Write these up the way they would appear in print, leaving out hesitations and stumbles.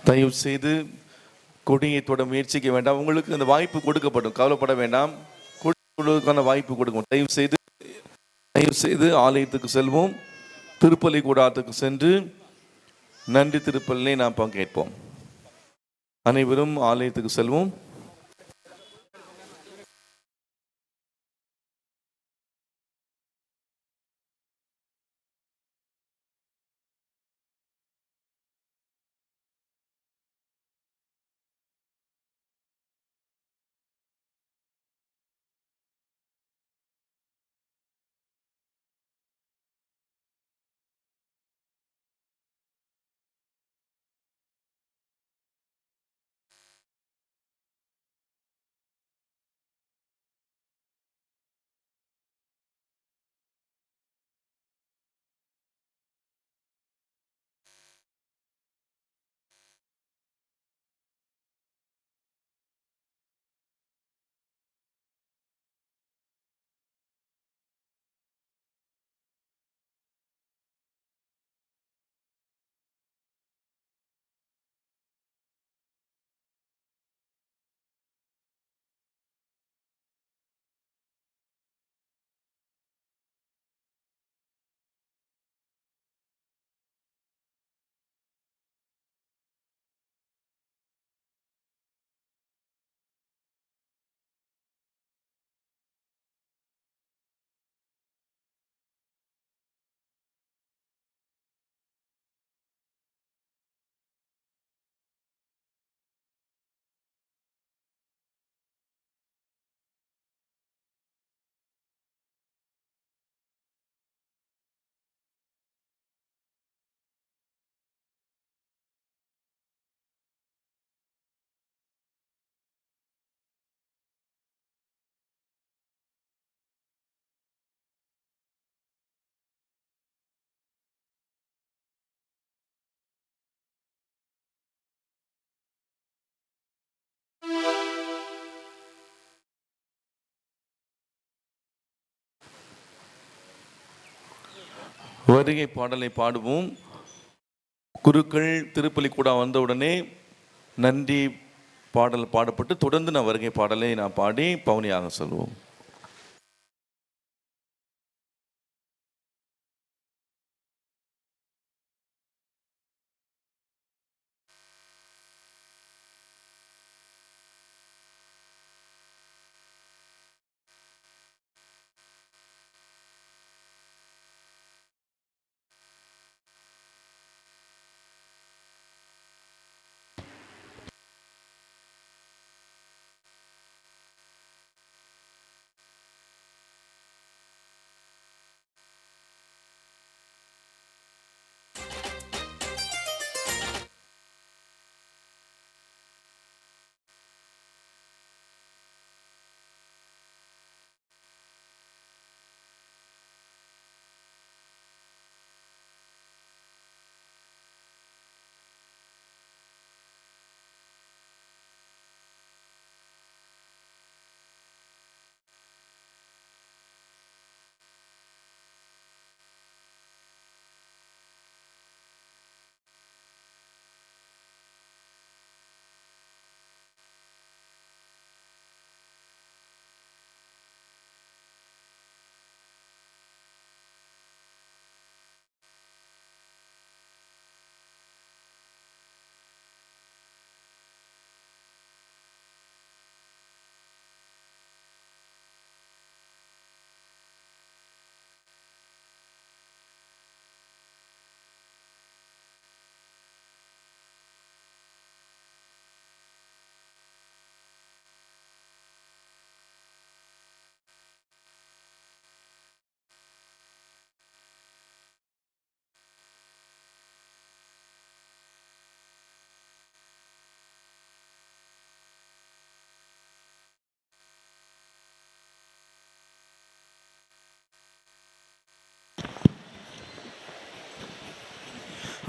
தயவு செய்து கொடியை தொட முயற்சிக்க வேண்டாம். உங்களுக்கு அந்த வாய்ப்பு கொடுக்கப்படும், கவலைப்பட வேண்டாம். கொடுக்கான வாய்ப்பு கொடுக்கும். தயவு செய்து ஆலயத்துக்கு செல்வோம். திருப்பலி கூடாரத்துக்கு சென்று நன்றி திருப்பலினை நாம் பங்கேற்போம். அனைவரும் ஆலயத்துக்கு செல்வோம். வருகை பாடலை பாடுவோம். குருக்கள் திருப்பலி கூட வந்தவுடனே நன்றி பாடல் பாடப்பட்டு தொடர்ந்து நான் வருகை பாடலை நான் பாடி பவுனியாக சொல்லுவோம்.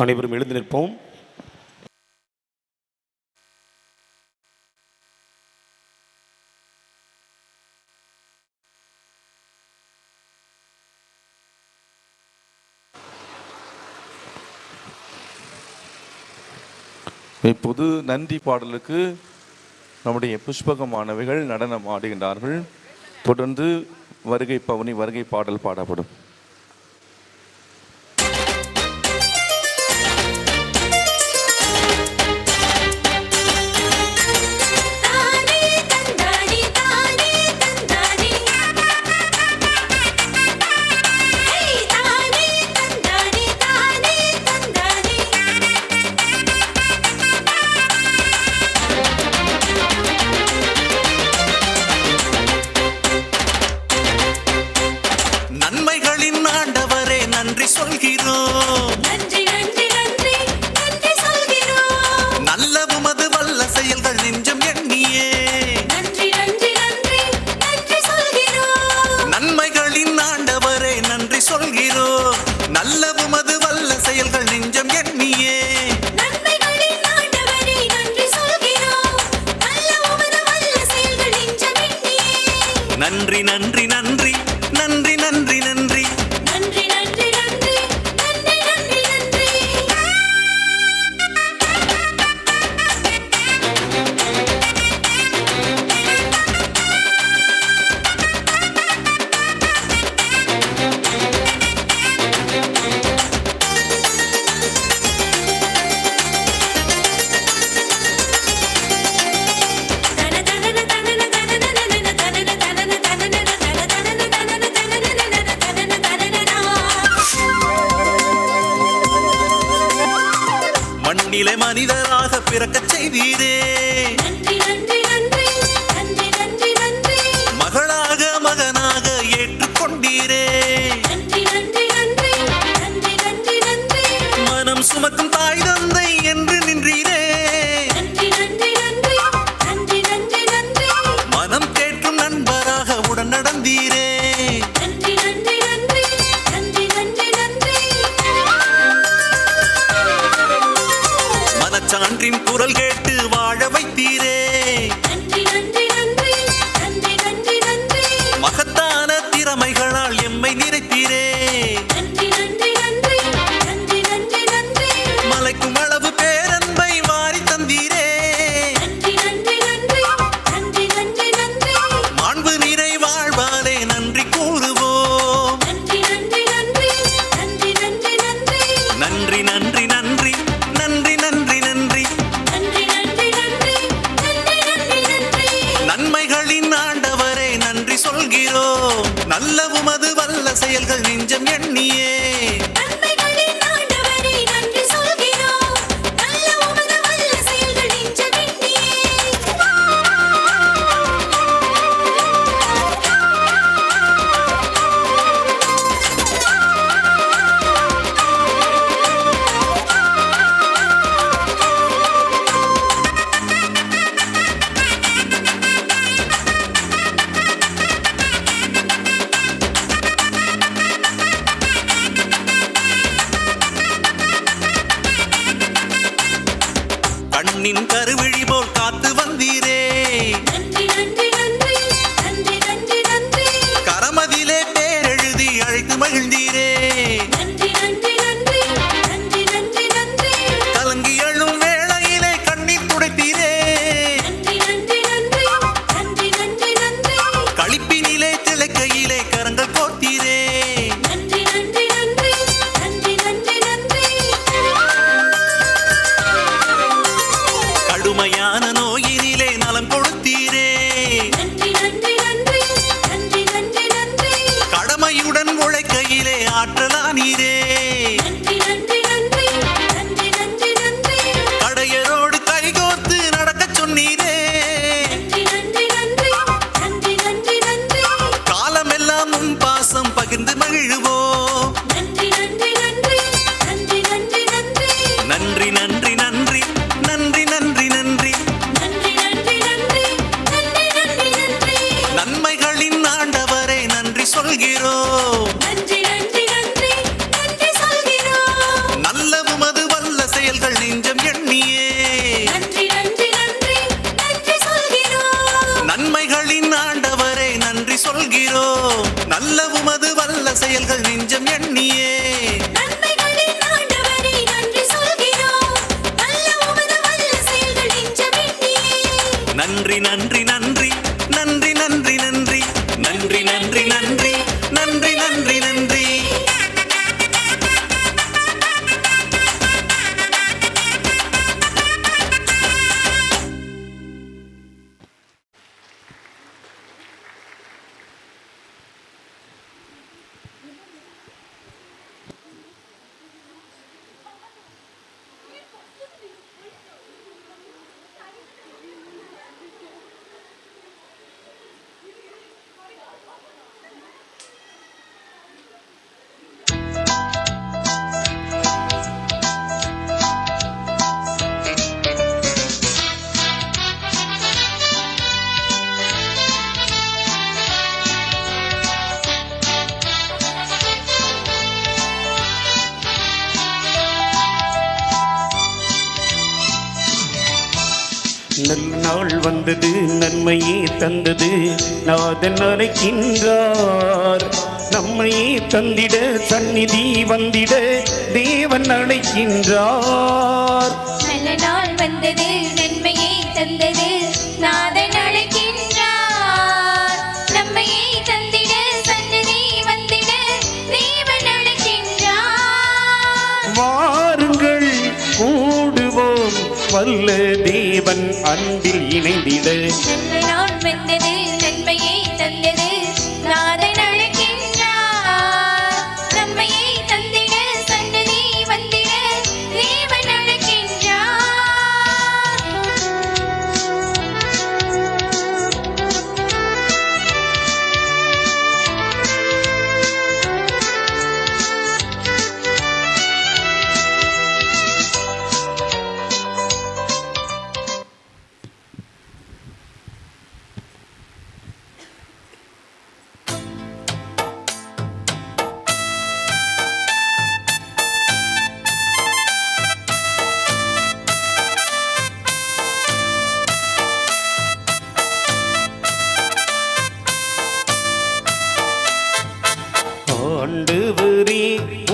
அனைவரும் எழுந்து நிற்போம். இப்போது நன்றி பாடலுக்கு நம்முடைய புஷ்பகமானவைகள் நடனம் ஆடுகின்றார்கள். தொடர்ந்து வருகை பவனி வருகை பாடல் பாடப்படும். நன்றி நன்றி நன்றி நன்றி நன்றி நன்றி நன்றி நன்றி நன்றி நன்றி நன்றி நன்றி. மண்ணிலே மனிதராக பிறக்கச் செய்தீரே, நன்றி நன்றி நன்றி நன்றி நன்றி நன்றி. மகளாக மகனாக ஏற்றுக்கொண்டீரே, நன்றி நன்றி நன்றி நன்றி நன்றி நன்றி. மனம் சுமக்கும் தாய் தந்தை என்று நின்றீரே, நன்றி நன்றி நன்றி நன்றி நன்றி நன்றி. மனம் கேட்கும் நண்பராக உடன் நடந்தீரே, நன்றி நன்றி நன்றி நன்றி நன்றி நன்றி. மனச்சான்றின் குரல் கேட்டு வாழ வைத்தீரே, நன்றி நன்றி நன்றி நன்றி நன்றி நன்றி. மகத்தான திறமைகளால் எம்மை நிறைத்தீரே, நன்றி நன்றி நன்றி நன்றி நன்றி நன்றி. மலைக்கும் அளவு பேரன்பை வாரி தந்தீரே, நன்றி நன்றி நன்றி நன்றி நன்றி நன்றி. மாண்பு நிறை வாழ்வாலே நன்றி கூறுவோம். நன்றி நன்றி நன்றி நன்றி நன்றி நன்றி. நன்றி நன்றி நன்றி நன்றி நன்றி நன்றி. நன்றி நன்றி நன்றி நன்றி நன்றி நன்றி. நன்மைகளின் ஆண்டவரே நன்றி சொல்கிறோம், நல்ல உமது வல்ல செயல்கள் நெஞ்சம் எண்ணியே. நன்மைகளின் ஆண்டவரே நன்றி சொல்கிறோம், நல்ல உமது வல்ல செயல்கள் நெஞ்சமெண்ணியே. கண்ணின் கருவிழி போல் காத்து வந்தீரே, நன்றி நன்றி நன்றி நன்றி நன்றி நன்றி. கரமதிலே பேரெழுதி அழைத்து மகிழ்ந்தீரே, நன்றி நன்றி நன்றி நன்றி நன்றி நன்றி. கலங்கி எழும் வேளையிலே கண்ணீர் துடைத்தீரே, நன்றி நன்றி நன்றி நன்றி நன்றி நன்றி. களிப்பினிலே திளைக்கையிலே கரங்கள் கோர்த்தீரே, நன்றி நன்றி நன்றி நன்றி நன்றி நன்றி. கடுமையான நோயினிலே நலம் கொடுத்தீரே, நன்றி நன்றி நன்றி நன்றி நன்றி நன்றி நன்றி நன்றி நன்றி நன்றி நன்றி நன்றி. நன்னாள் வந்தது, நன்மையே தந்தது, நாதன் அழைக்கின்றார். நம்மையே தந்திட சந்நிதி வந்திட தேவன் அழைக்கின்றார். நல்ல நாள் வந்தது, நன்மையை தந்தது, நாதன் அழைக்கின்றார். நம்மையை தந்திட சன்னதி வந்திட தேவன் அழைக்கின்றார். வாருங்கள் கூடுவோம், வல்ல தேவன் அன்பில் இணைந்திட. நல்ல நாள் வந்தது, நன்மையை தந்தது, நாதன் அழைக்கின்றார். நம்மையை தந்திட சன்னதி வந்திட தேவன் அழைக்கின்றார். ஆண்டவரே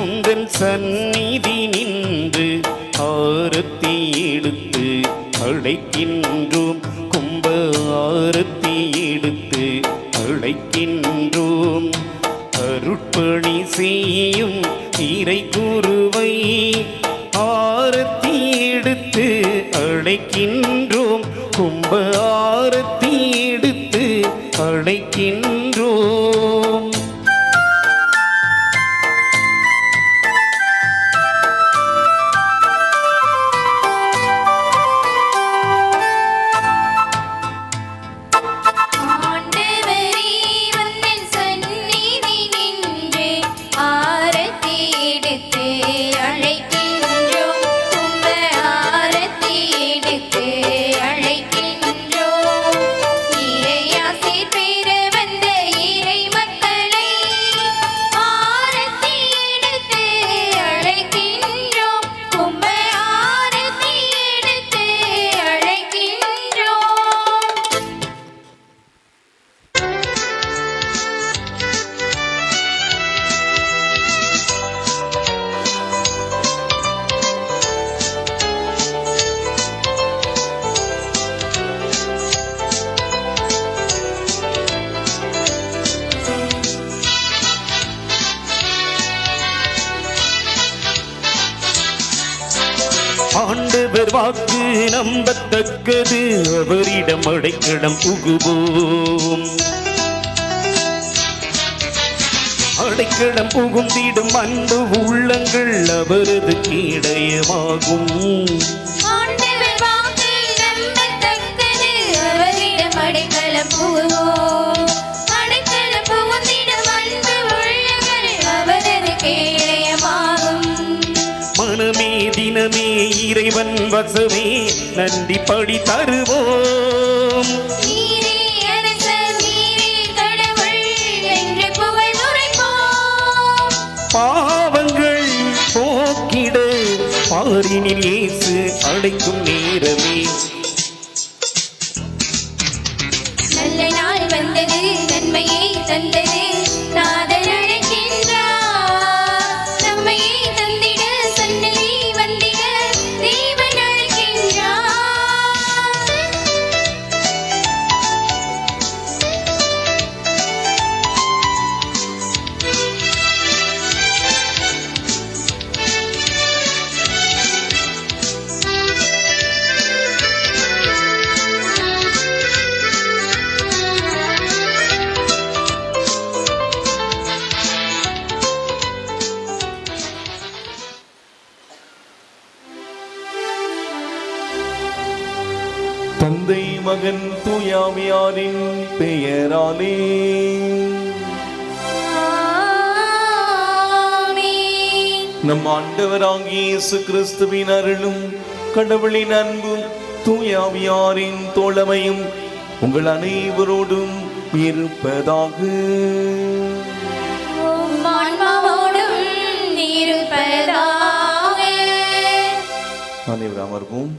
உங்கள் சந்நிதி நின்று ஆரத்தி எடுத்து அழைக்கின்றோம். கும்ப ஆரத்தி எடுத்து அழைக்கின்றோம். அருட்பணி செய்யும் இறை குருவை ஆரத்தி எடுத்து அழைக்கின்றோம். கும்ப ஆரத்தி எடுத்து அழைக்கின்றோம். ஆண்டவரே உந்தன் சந்நிதி நின்று ஆரத்தி எடுத்து அழைக்கின்றோம். கும்ப ஆரத்தி எடுத்து அழைக்கின்றோம். இறையாசீர் பெற வந்த இறை மக்களை ஆரத்தி எடுத்து அழைக்கின்றோம். கும்ப ஆரத்தி எடுத்து அழைக்கின்றோம். ஆண்டவர் வாக்கு நம்பத்தக்கது, அவரிடம் அடைக்கலம் புகுவோம். அடைக்கலம் புகுந்திடும் அன்பு உள்ளங்கள் அவரது கீடயமாகும். ஆண்டவர் வாக்கு நம்பத்தக்கது, அவரிடம் அடைக்கலம் புகுவோம். அடைக்கலம் புகுந்திடும் அன்பு உள்ளங்கள் அவரது கேடயமாகும். மனமே தினமே இறைவன் வசமே நன்றி படி தருவோம். நீரே அரசர், நீரே கடவுள் என்று புகழ் உரைப்போம். பாவங்கள் போக்கிட பாரினில் இயேசு அழைக்கும் நேரமே. நல்ல நாள் வந்தது, நன்மையை தந்தது, நாதன் அழைக்கின்றார். நம்மையை தந்திட சன்னதி வந்திட தேவன் அழைக்கின்றார். தந்தை மகன் தூயாவியாரின் பெயராலே. ஆமென். நம் ஆண்டவராகிய இயேசு கிறிஸ்துவின் அருளும் கடவுளின் அன்பும் தூயாவியாரின் தோழமையும் உங்கள் அனைவரோடும் இருப்பதாக. உம் ஆன்மாவோடும் இருப்பதாக. அனைவரும் அமர்வோம்.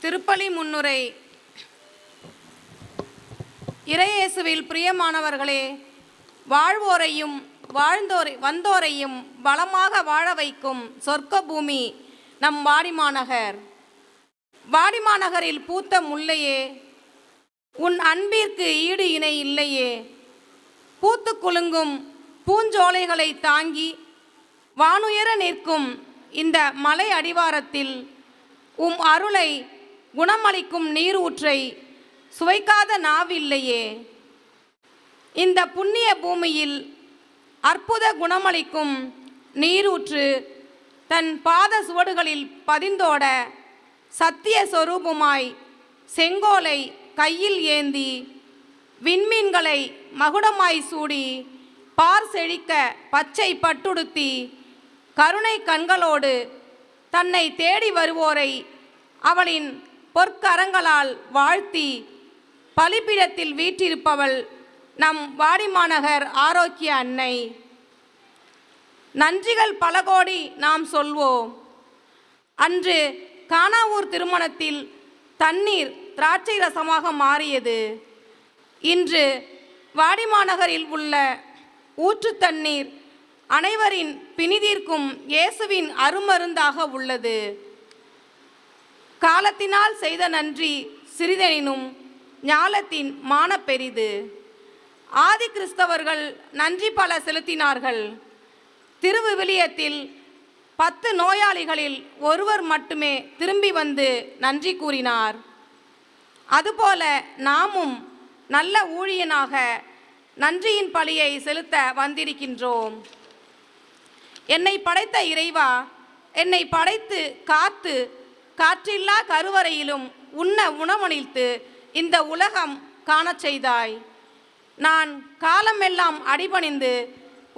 திருப்பலி முன்னுரை. இறையேசுவில் பிரியமானவர்களே, வாழ்வோரையும் வந்தோரையும் வளமாக வாழ வைக்கும் சொர்க்க பூமி நம் வாடிமாநகர். வாடிமாநகரில் பூத்த முல்லையே, உன் அன்பிற்கு ஈடு இணை இல்லையே. பூத்து குலுங்கும் பூஞ்சோலைகளை தாங்கி வானுயர நிற்கும் இந்த மலை அடிவாரத்தில் உம் அருளை குணமளிக்கும் நீர் ஊற்றை சுவைக்காத நாவில்லையே. இந்த புண்ணிய பூமியில் அற்புத குணமளிக்கும் நீரூற்று தன் பாத சுவடுகளில் பதிந்தோட சத்திய சொரூபமாய் செங்கோலை கையில் ஏந்தி விண்மீன்களை மகுடமாய் சூடி பார் செழிக்க பச்சை பட்டுடுத்தி கருணை கண்களோடு தன்னை தேடி வருவோரை அவளின் பொற்கரங்களால் வாழ்த்தி பலிபீடத்தில் வீற்றிருப்பவள் நம் வாடிமாநகர் ஆரோக்கிய அன்னை. நன்றிகள் பல கோடி நாம் சொல்வோம். அன்று கானாவூர் திருமணத்தில் தண்ணீர் திராட்சை ரசமாக மாறியது. இன்று வாடிமாநகரில் உள்ள ஊற்று தண்ணீர் அனைவரின் பிணிதீர்க்கும் இயேசுவின் அருமருந்தாக உள்ளது. காலத்தினால் செய்த நன்றி சிறிதெனினும் ஞாலத்தின் மான பெரிது. ஆதி கிறிஸ்தவர்கள் நன்றி பல செலுத்தினார்கள். திருவிவிலியத்தில் 10 நோயாளிகளில் ஒருவர் மட்டுமே திரும்பி வந்து நன்றி கூறினார். அதுபோல நாமும் நல்ல ஊழியனாக நன்றியின் பலியை செலுத்த வந்திருக்கின்றோம். என்னை படைத்த இறைவா, என்னை படைத்து காத்து காற்றில்லா கருவறையிலும் உண்ண உணவளித்து இந்த உலகம் காணச் செய்தாய். நான் காலமெல்லாம் அடிபணிந்து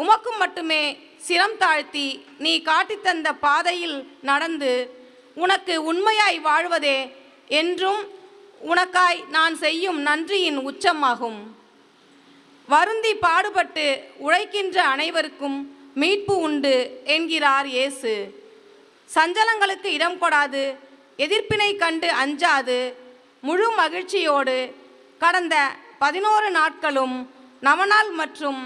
உமக்கும் மட்டுமே சிரம் தாழ்த்தி நீ காட்டித்தந்த பாதையில் நடந்து உனக்கு உண்மையாய் வாழ்வதே என்றும் உனக்காய் நான் செய்யும் நன்றியின் உச்சமாகும். வருந்தி பாடுபட்டு உழைக்கின்ற அனைவருக்கும் மீட்பு உண்டு என்கிறார் இயேசு. சஞ்சலங்களுக்கு இடம் கொடாது, எதிர்ப்பினை கண்டு அஞ்சாது, முழு மகிழ்ச்சியோடு கடந்த 11 நாட்களும் நவநாள் மற்றும்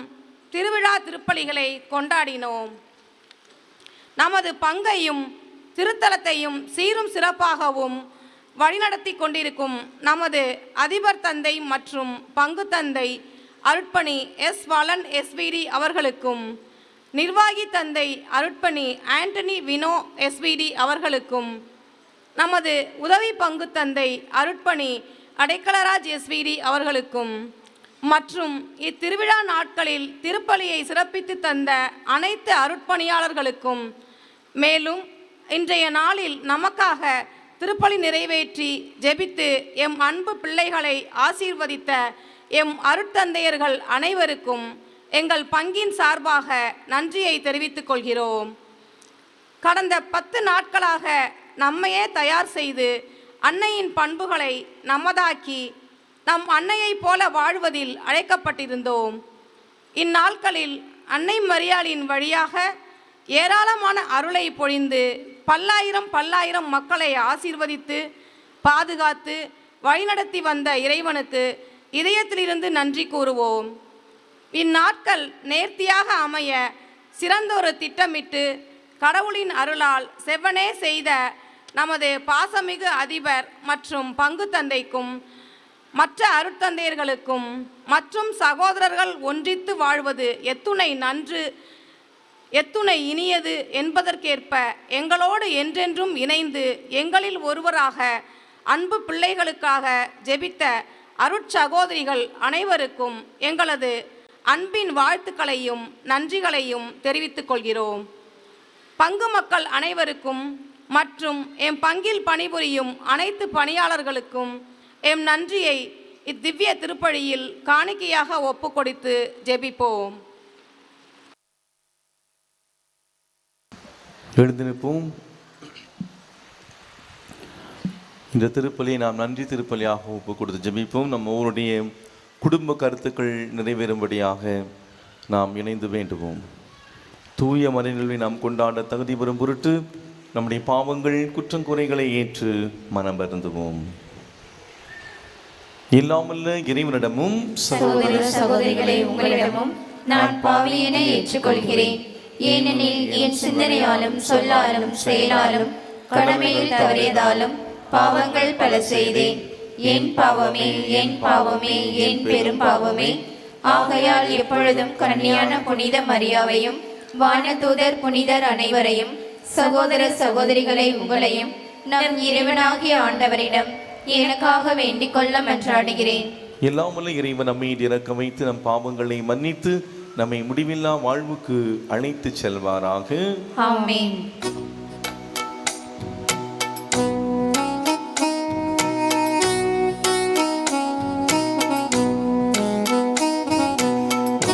திருவிழா திருப்பலிகளை கொண்டாடினோம். நமது பங்கையும் திருத்தலத்தையும் சீரும் சிறப்பாகவும் வழிநடத்தி கொண்டிருக்கும் நமது அதிபர் தந்தை மற்றும் பங்கு தந்தை அருட்பணி எஸ். வலன் எஸ்விடி அவர்களுக்கும், நிர்வாகி தந்தை அருட்பணி ஆண்டனி வினோ எஸ்விடி அவர்களுக்கும், நமது உதவி பங்கு தந்தை அருட்பணி அடைக்கலராஜ் எஸ்விடி அவர்களுக்கும் மற்றும் இத்திருவிழா நாட்களில் திருப்பலியை சிறப்பித்து தந்த அனைத்து அருட்பணியாளர்களுக்கும், மேலும் இன்றைய நாளில் நமக்காக திருப்பலி நிறைவேற்றி ஜெபித்து எம் அன்பு பிள்ளைகளை ஆசீர்வதித்த எம் அருட்தந்தையர்கள் அனைவருக்கும் எங்கள் பங்கின் சார்பாக நன்றியை தெரிவித்துக் கொள்கிறோம். கடந்த 10 நாட்களாக நம்மையே தயார் செய்து அன்னையின் பண்புகளை நமதாக்கி நம் அன்னையைப் போல வாழ்வதில் அழைக்கப்பட்டிருந்தோம். இந்நாட்களில் அன்னை மரியாளின் வழியாக ஏராளமான அருளை பொழிந்து பல்லாயிரம் மக்களை ஆசீர்வதித்து பாதுகாத்து வழிநடத்தி வந்த இறைவனுக்கு இதயத்திலிருந்து நன்றி கூறுவோம். இந்நாட்கள் நேர்த்தியாக அமைய சிறந்தொரு திட்டமிட்டு கடவுளின் அருளால் செவ்வனே செய்த நமது பாசமிகு அதிபர் மற்றும் பங்கு தந்தைக்கும் மற்ற அருட்தந்தையர்களுக்கும் மற்றும் சகோதரர்கள் ஒன்றித்து வாழ்வது எத்துணை நன்று எத்துணை இனியது என்பதற்கேற்ப எங்களோடு என்றென்றும் இணைந்து எங்களில் ஒருவராக அன்பு பிள்ளைகளுக்காக ஜெபித்த அருட்சகோதரிகள் அனைவருக்கும் எங்களது அன்பின் வாழ்த்துக்களையும் நன்றிகளையும் தெரிவித்துக் கொள்கிறோம். பங்கு மக்கள் அனைவருக்கும் மற்றும் எம் பங்கில் பணிபுரியும் அனைத்து பணியாளர்களுக்கும் எம் நன்றியை இத்திவ்ய திருப்பலியில் காணிக்கையாக ஒப்புக்கொடுத்து ஜெபிப்போம். எழுந்து நிற்போம். இந்த திருப்பலியை நாம் நன்றி திருப்பலியாக ஒப்பு கொடுத்து ஜெபிப்போம். நம்ம ஒவ்வொருடைய குடும்ப கருத்துக்கள் நிறைவேறும்படியாக நாம் இணைந்து வேண்டுவோம். தூய மறைநிலை நாம் கொண்டாட தகுதி பெறும் பொருட்டு நம்முடைய பாவங்கள் குற்றங்குறைகளை ஏற்று மனம் வருந்துவோம். இல்லாமல்ல இறைவனிடமும் சகோதர சகோதரிகளே, உங்களிடமும் நான் பாவியென ஏற்றுக்கொள்கிறேன். ஏனெனில் என் சிந்தனையாலும் சொல்லாலும் செயலாலும் கடமையில் தவறியதாலும் பாவங்கள் பல செய்தேன். என் பாவமே, என் பாவமே, என் பெரும் பாவமே. ஆகையால் எப்பொழுதும் கன்னியான புனித மரியாவையும் வானதூதர் புனிதர் அனைவரையும் சகோதர சகோதரிகளை உங்களையும் நம் இறைவனாகிய ஆண்டவரிடம் எனக்காக வேண்டிக் கொள்ள மன்றாடுகிறேன். எல்லாமல்ல இறைவன் நம்மை இறக்க வைத்து நம் பாவங்களை மன்னித்து நம்மை முடிவில்லா வாழ்வுக்கு அழைத்து செல்வாராக. ஆமென்.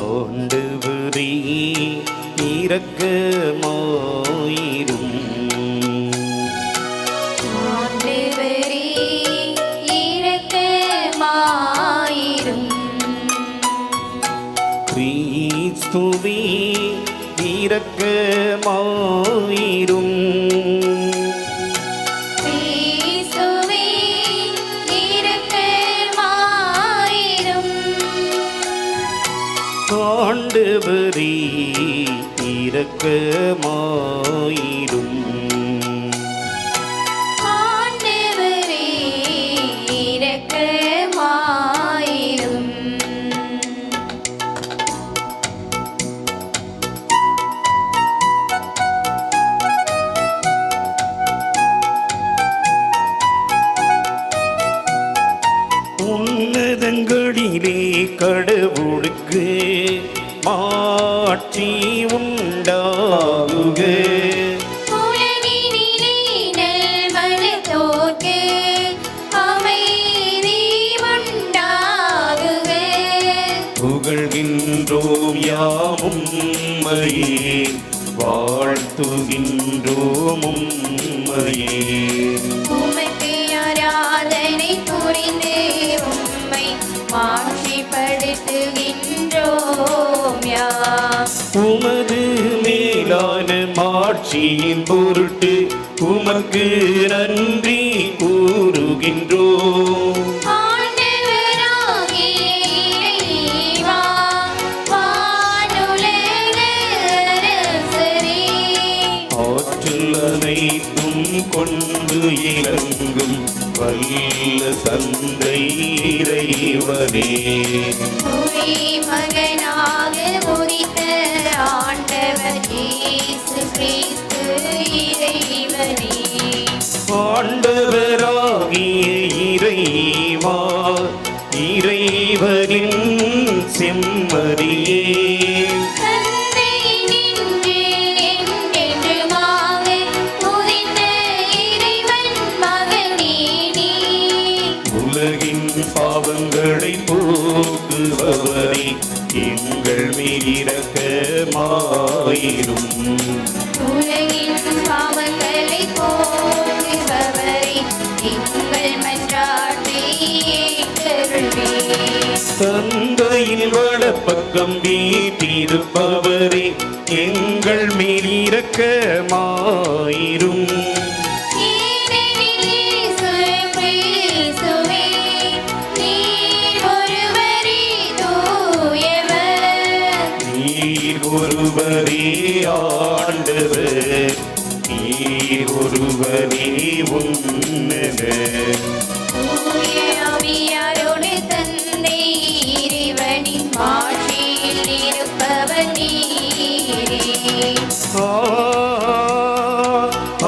ஆண்டவரே இரக்கமாயிரும். ஆண்டவரே இரக்கமாயிரும். கிறிஸ்துவே இரக்கமாயிரும். கிறிஸ்துவே இரக்கமாயிரும். ஆண்டவரே இரக்கமாயிரும். ஆண்டவரே இரக்கமாயிரும். உன்னதங்களிலே கடவுளுக்கு மாட்சி உண்டாகுக. உலகினிலே நல்மனத்தோர்க்கு அமைதி உண்டாகுக. புகழ்கின்றோம் யாம் உம்மையே, வாழ்த்துகின்றோம் உம்மையே. உமக்கு ஆராதனை புரிந்து உம்மை மாட்சிப்படுத்துகின்றோம் யாம். உமது மேலான மாட்சியின் பொருட்டு உமக்கு நன்றி கூறுகின்றோம். ஆண்டவராகிய இறைவா, வானுலக அரசரே, ஆற்றல் அனைத்தும் கொண்டு இறங்கும் வல்ல தந்தை இறைவனே. ஒரே மகனாக உதித்த ஆண்டவர் இயேசு கிறிஸ்து இறைவனே. ஆண்டவராகிய இறைவா, இறைவனின் செம்மறியே, தந்தையினின்று என்றென்றுமாக உதித்த இறைவன் மகனே நீ. உலகின் பாவங்களை போக்குபவரே, எங்கள் மேல் இரக்கமாயிரும். உலகின் பாவங்களை போக்குபவரே, எங்கள் மன்றாட்டை ஏற்றருள்வீர். தந்தையின் வலப்பக்கம் வீற்றிருப்பவரே, எங்கள் மேல் இரக்கமாயிரும். ஏனெனில் இயேசு கிறிஸ்துவே, நீர் ஒருவரே தூயவர். நீர் ஒருவரே ஆண்டவர், நீர் ஒருவரே உன்னதர். தூய ஆவியாரோடு தந்தை இறைவனின் ஆட்சியில் இருப்பவர் நீரே. ஆ, ஆ,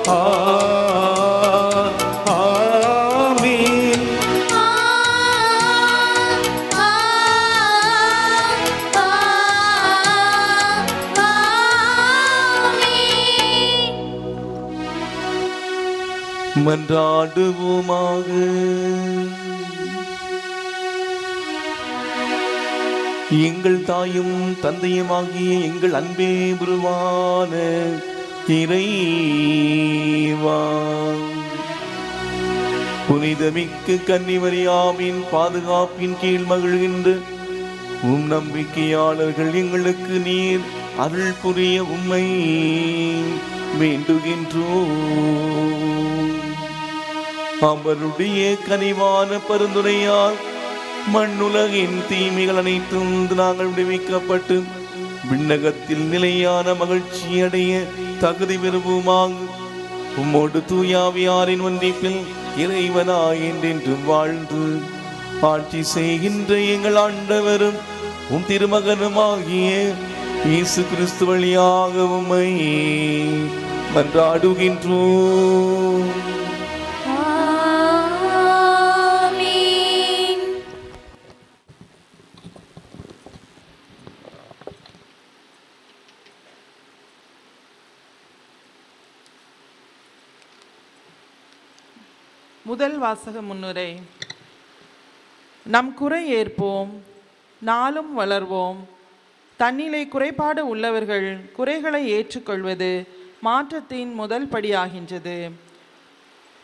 ஆ, ஆமென். ஆ, ஆ, ஆ, ஆ, மன்றாடுவோமாக. எங்கள் தாயும் தந்தையுமாகிய எங்கள் அன்பே உருவான இறைவா, புனிதமிக்க கன்னிமரியாவின் பாதுகாப்பின் கீழ் மகிழ்கின்ற உம் நம்பிக்கையாளர்கள் எங்களுக்கு நீர் அருள் புரிய உம்மை வேண்டுகின்றோம். அவருடைய கனிவான பரிந்துரையால் மண்ணுலகின் தீமைகள் அனைத்தும் நாங்கள் விடுவிக்கப்பட்டு விண்ணகத்தில் நிலையான மகிழ்ச்சி அடைய தகுதி பெறுவோமாக. உம்மோடு தூயாவியாரின் ஒன்றிப்பில் இறைவனாய் என்றென்றும் வாழ்ந்து ஆட்சி செய்கின்ற எங்கள் ஆண்டவரும் உம் திருமகனுமாகிய இயேசு கிறிஸ்து வழியாக உம்மை மன்றாடுகின்றோம். ஆமென். முதல் வாசக முன்னுரை. நம் குறை ஏற்போம், நாளும் வளர்வோம். தன்னிலை குறைபாடு உள்ளவர்கள் குறைகளை ஏற்றுக்கொள்வது மாற்றத்தின் முதல் படியாகின்றது.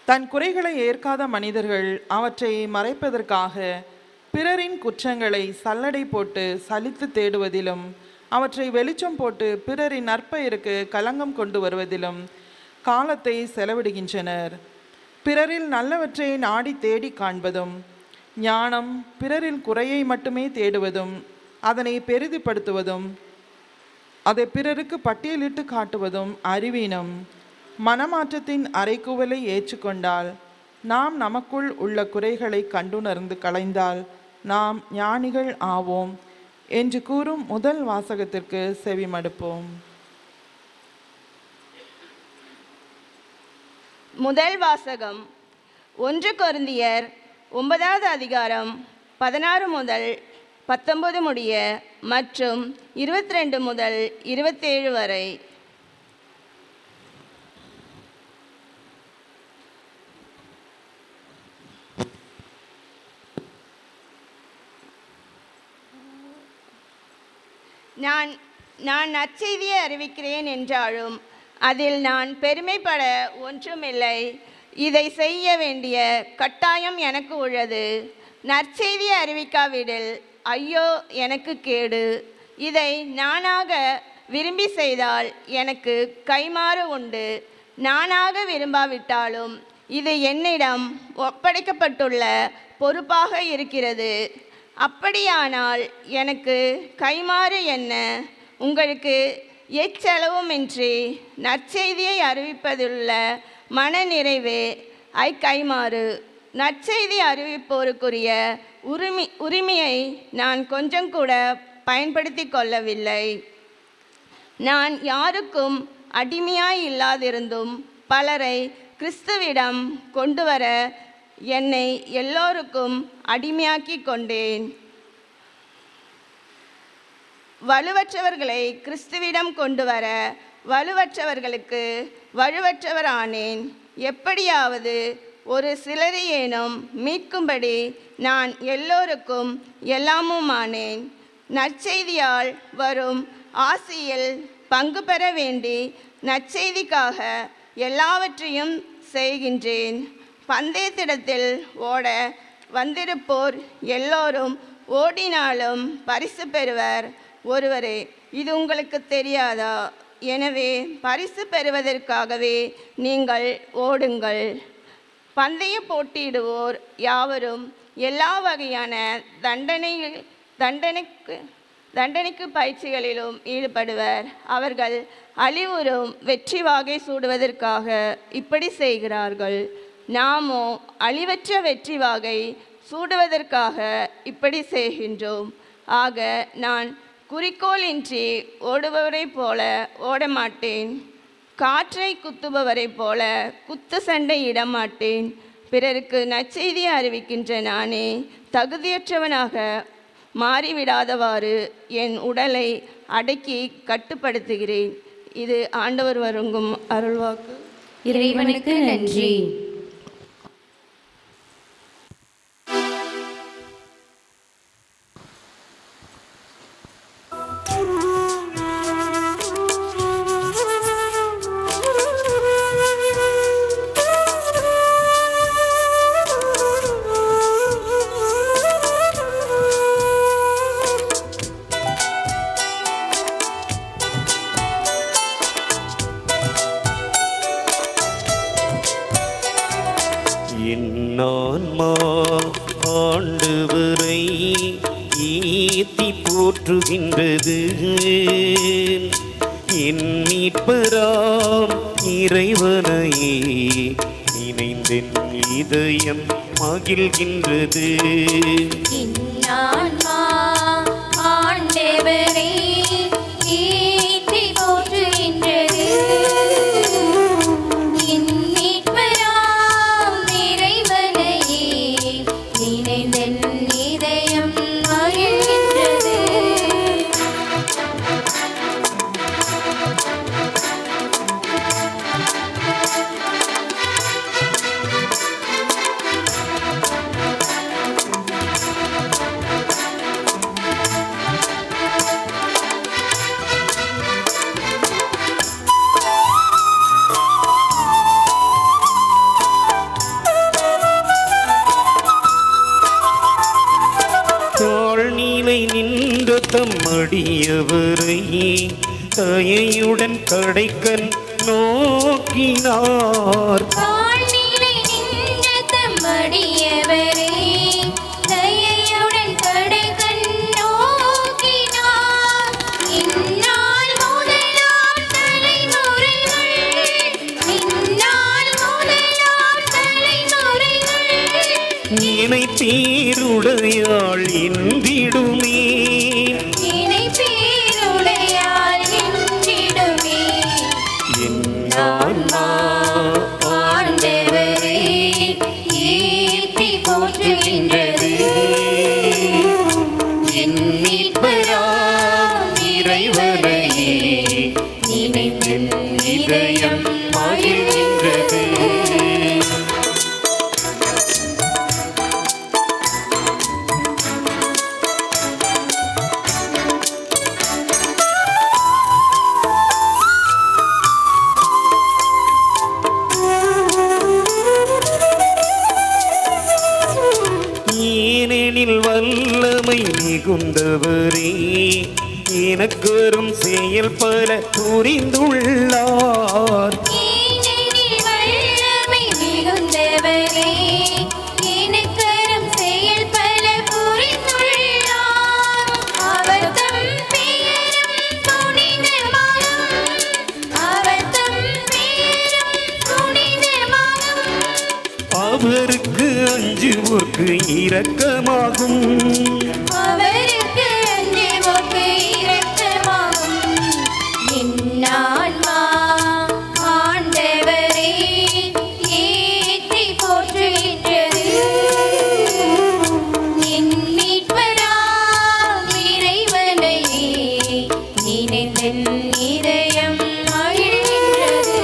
தன் குறைகளை ஏற்காத மனிதர்கள் அவற்றை மறைப்பதற்காக பிறரின் குற்றங்களை சல்லடை போட்டு சலித்து தேடுவதிலும் அவற்றை வெளிச்சம் போட்டு பிறரின் நற்பெயருக்கு களங்கம் கொண்டு வருவதிலும் காலத்தை செலவிடுகின்றனர். பிறரில் நல்லவற்றை நாடி தேடி காண்பதும் ஞானம், பிறரின் குறையை மட்டுமே தேடுவதும் அதனை பெரிதிப்படுத்துவதும் அதை பிறருக்கு பட்டியலிட்டு காட்டுவதும் அறிவீனம். மனமாற்றத்தின் அறைகூவலை ஏற்றுக்கொண்டால், நாம் நமக்குள் உள்ள குறைகளை கண்டுணர்ந்து களைந்தால் நாம் ஞானிகள் ஆவோம் என்று கூறும் முதல் வாசகத்திற்கு செவிமடுப்போம். முதல் வாசகம் 1 கொரிந்தியர் 9வது அதிகாரம் 16 முதல் 19 முடிய மற்றும் 22 முதல் 27 வரை. நான் நற்செய்தியை அறிவிக்கிறேன் என்றாலும் அதில் நான் பெருமைப்பட ஒன்றுமில்லை. இதை செய்ய வேண்டிய கட்டாயம் எனக்கு உள்ளது. நற்செய்தியை அறிவிக்காவிடில் ஐயோ எனக்கு கேடு. இதை நானாக விரும்பி செய்தால் எனக்கு கைமாறு உண்டு. நானாக விரும்பாவிட்டாலும் இது என்னிடம் ஒப்படைக்கப்பட்டுள்ள பொறுப்பாக இருக்கிறது. அப்படியானால் எனக்கு கைமாறு என்ன? உங்களுக்கு எச்செலவுமின்றி நற்செய்தியை அறிவிப்பதிலுள்ள மனநிறைவே கைமாறு. நற்செய்தி அறிவிப்போருக்குரிய உரிமையை நான் கொஞ்சம் கூட பயன்படுத்தி கொள்ளவில்லை. நான் யாருக்கும் அடிமையாய் இல்லாதிருந்தும் பலரை கிறிஸ்துவிடம் கொண்டு வர என்னை எல்லோருக்கும் அடிமையாக்கி கொண்டேன். வலுவற்றவர்களை கிறிஸ்துவிடம் கொண்டு வர வலுவற்றவர்களுக்கு வலுவற்றவரானேன். எப்படியாவது ஒரு சிலரையேனும் மீட்கும்படி நான் எல்லோருக்கும் எல்லாமுமானேன். நற்செய்தியால் வரும் ஆசியில் பங்கு பெற வேண்டி நற்செய்திக்காக எல்லாவற்றையும் செய்கின்றேன். பந்தயத்திடத்தில் ஓட வந்திருப்போர் எல்லோரும் ஓடினாலும் பரிசு பெறுவர் ஒருவரே. இது உங்களுக்கு தெரியாதா? எனவே பரிசு பெறுவதற்காகவே நீங்கள் ஓடுங்கள். பந்தய போட்டியிடுவோர் யாவரும் எல்லா வகையான தண்டனைக்கு பயிற்சிகளிலும் ஈடுபடுவர். அவர்கள் அழிவுறும் வெற்றி வாகை சூடுவதற்காக இப்படி செய்கிறார்கள். நாமோ அழிவற்ற வெற்றி வாகை சூடுவதற்காக இப்படி செய்கின்றோம். ஆக நான் குறிக்கோளின்றி ஓடுபவரை போல ஓடமாட்டேன். காற்றை குத்துபவரை போல குத்து சண்டை இடமாட்டேன். பிறருக்கு நற்செய்தியை அறிவிக்கின்ற நானே தகுதியற்றவனாக மாறிவிடாதவாறு என் உடலை அடக்கி கட்டுப்படுத்துகிறேன். இது ஆண்டவர் வழங்கும் அருள்வாக்கு. இறைவனுக்கு நன்றி. என் ஆன்மா ஆண்டவரை ஈத்தி போற்றுகின்றது. என் மீட்பராம் இறைவனையே நினைந்தென் இதயம் மகிழ்கின்றது. ஆன்மா ஆண்டவரை ஏத்தி போற்றுகின்றது. என் மீட்பராம் இறைவனையே நினைந்தென் இதயம் மகிழ்கின்றது. தாழ்நிலை நின்ற தம்மடியவரை தயையுடன் கடைக்கண் நோக்கினார். தாழ்நிலை நின்ற தம்மடியவரே தயையுடன் கடைக்கண் நோக்கினார். இந்நாள் முதலாம் தலைமுறைகள் நினைத்தீருடையாள் இன்றிடுமே. என் ஆன்மா ஆண்டவரை ஏத்தி போற்றுகின்றது. என் மீட்பராம் இறைவனையே நினைந்தென் இதயம் மகிழ்கின்றது. ஏனெனில் வல்லமை மிகுந்தவரே எனக்கரும் செயல் பல புரிந்துள்ளார். ஏனெனில் வல்லமை மிகுந்தவரே எனக்கரும் செயல் பல புரிந்துள்ளார். அவர் தம் பெயரும் புனிதமாகும். அவர் தம் பெயரும் புனிதமாகும். அவருக்கு அஞ்சுவோர்க்கு இரக்கமாகும். அவருக்கு அஞ்சுவோர்க்கு இரக்கமாகும். என் ஆன்மா ஆண்டவரை ஏத்தி போற்றுகின்றது. என் மீட்பராம் இறைவனையே நினைந்தென் இதயம் மகிழ்கின்றது.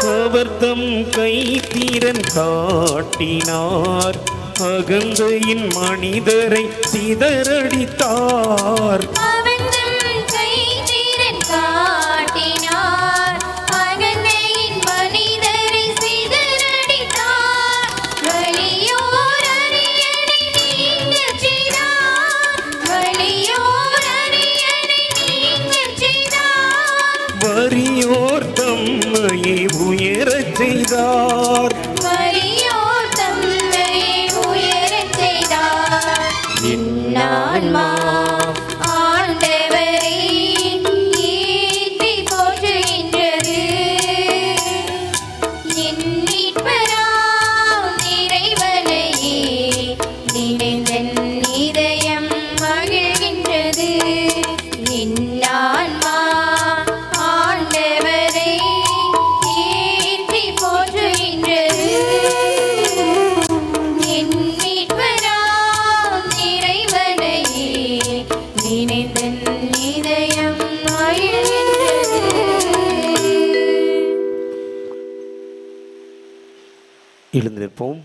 அவர் தம் கைத்திறன் காட்டினார். அகந்தையின் மனிதரை சிதறடித்தார். அவன் தம் கைத்திறன் காட்டினார். அகந்தையின் மனிதரை சிதறடித்தார். வலியோர் அரியணை நீங்கச் செய்தார். வலியோர் அரியணை நீங்கச் செய்தார். வறியோர் தம்மையை உயரச் செய்தார். வலியோர் தம்மை உயரச் செய்தார். என் ஆன்மா ஆண்டவரை ஏத்தி போற்றுகின்றது. என் மீட்பராம் இறைவனையே நினைந்தென் இதயம் மகிழ்கின்றது. என் ஆன்மா ஆண்டவரை ஏத்தி போற்றுகின்றது. என் மீட்பராம் இறைவனையே நினைந்தென் இதயம் மகிழ்கின்றது. எழுந்து நிற்போம்.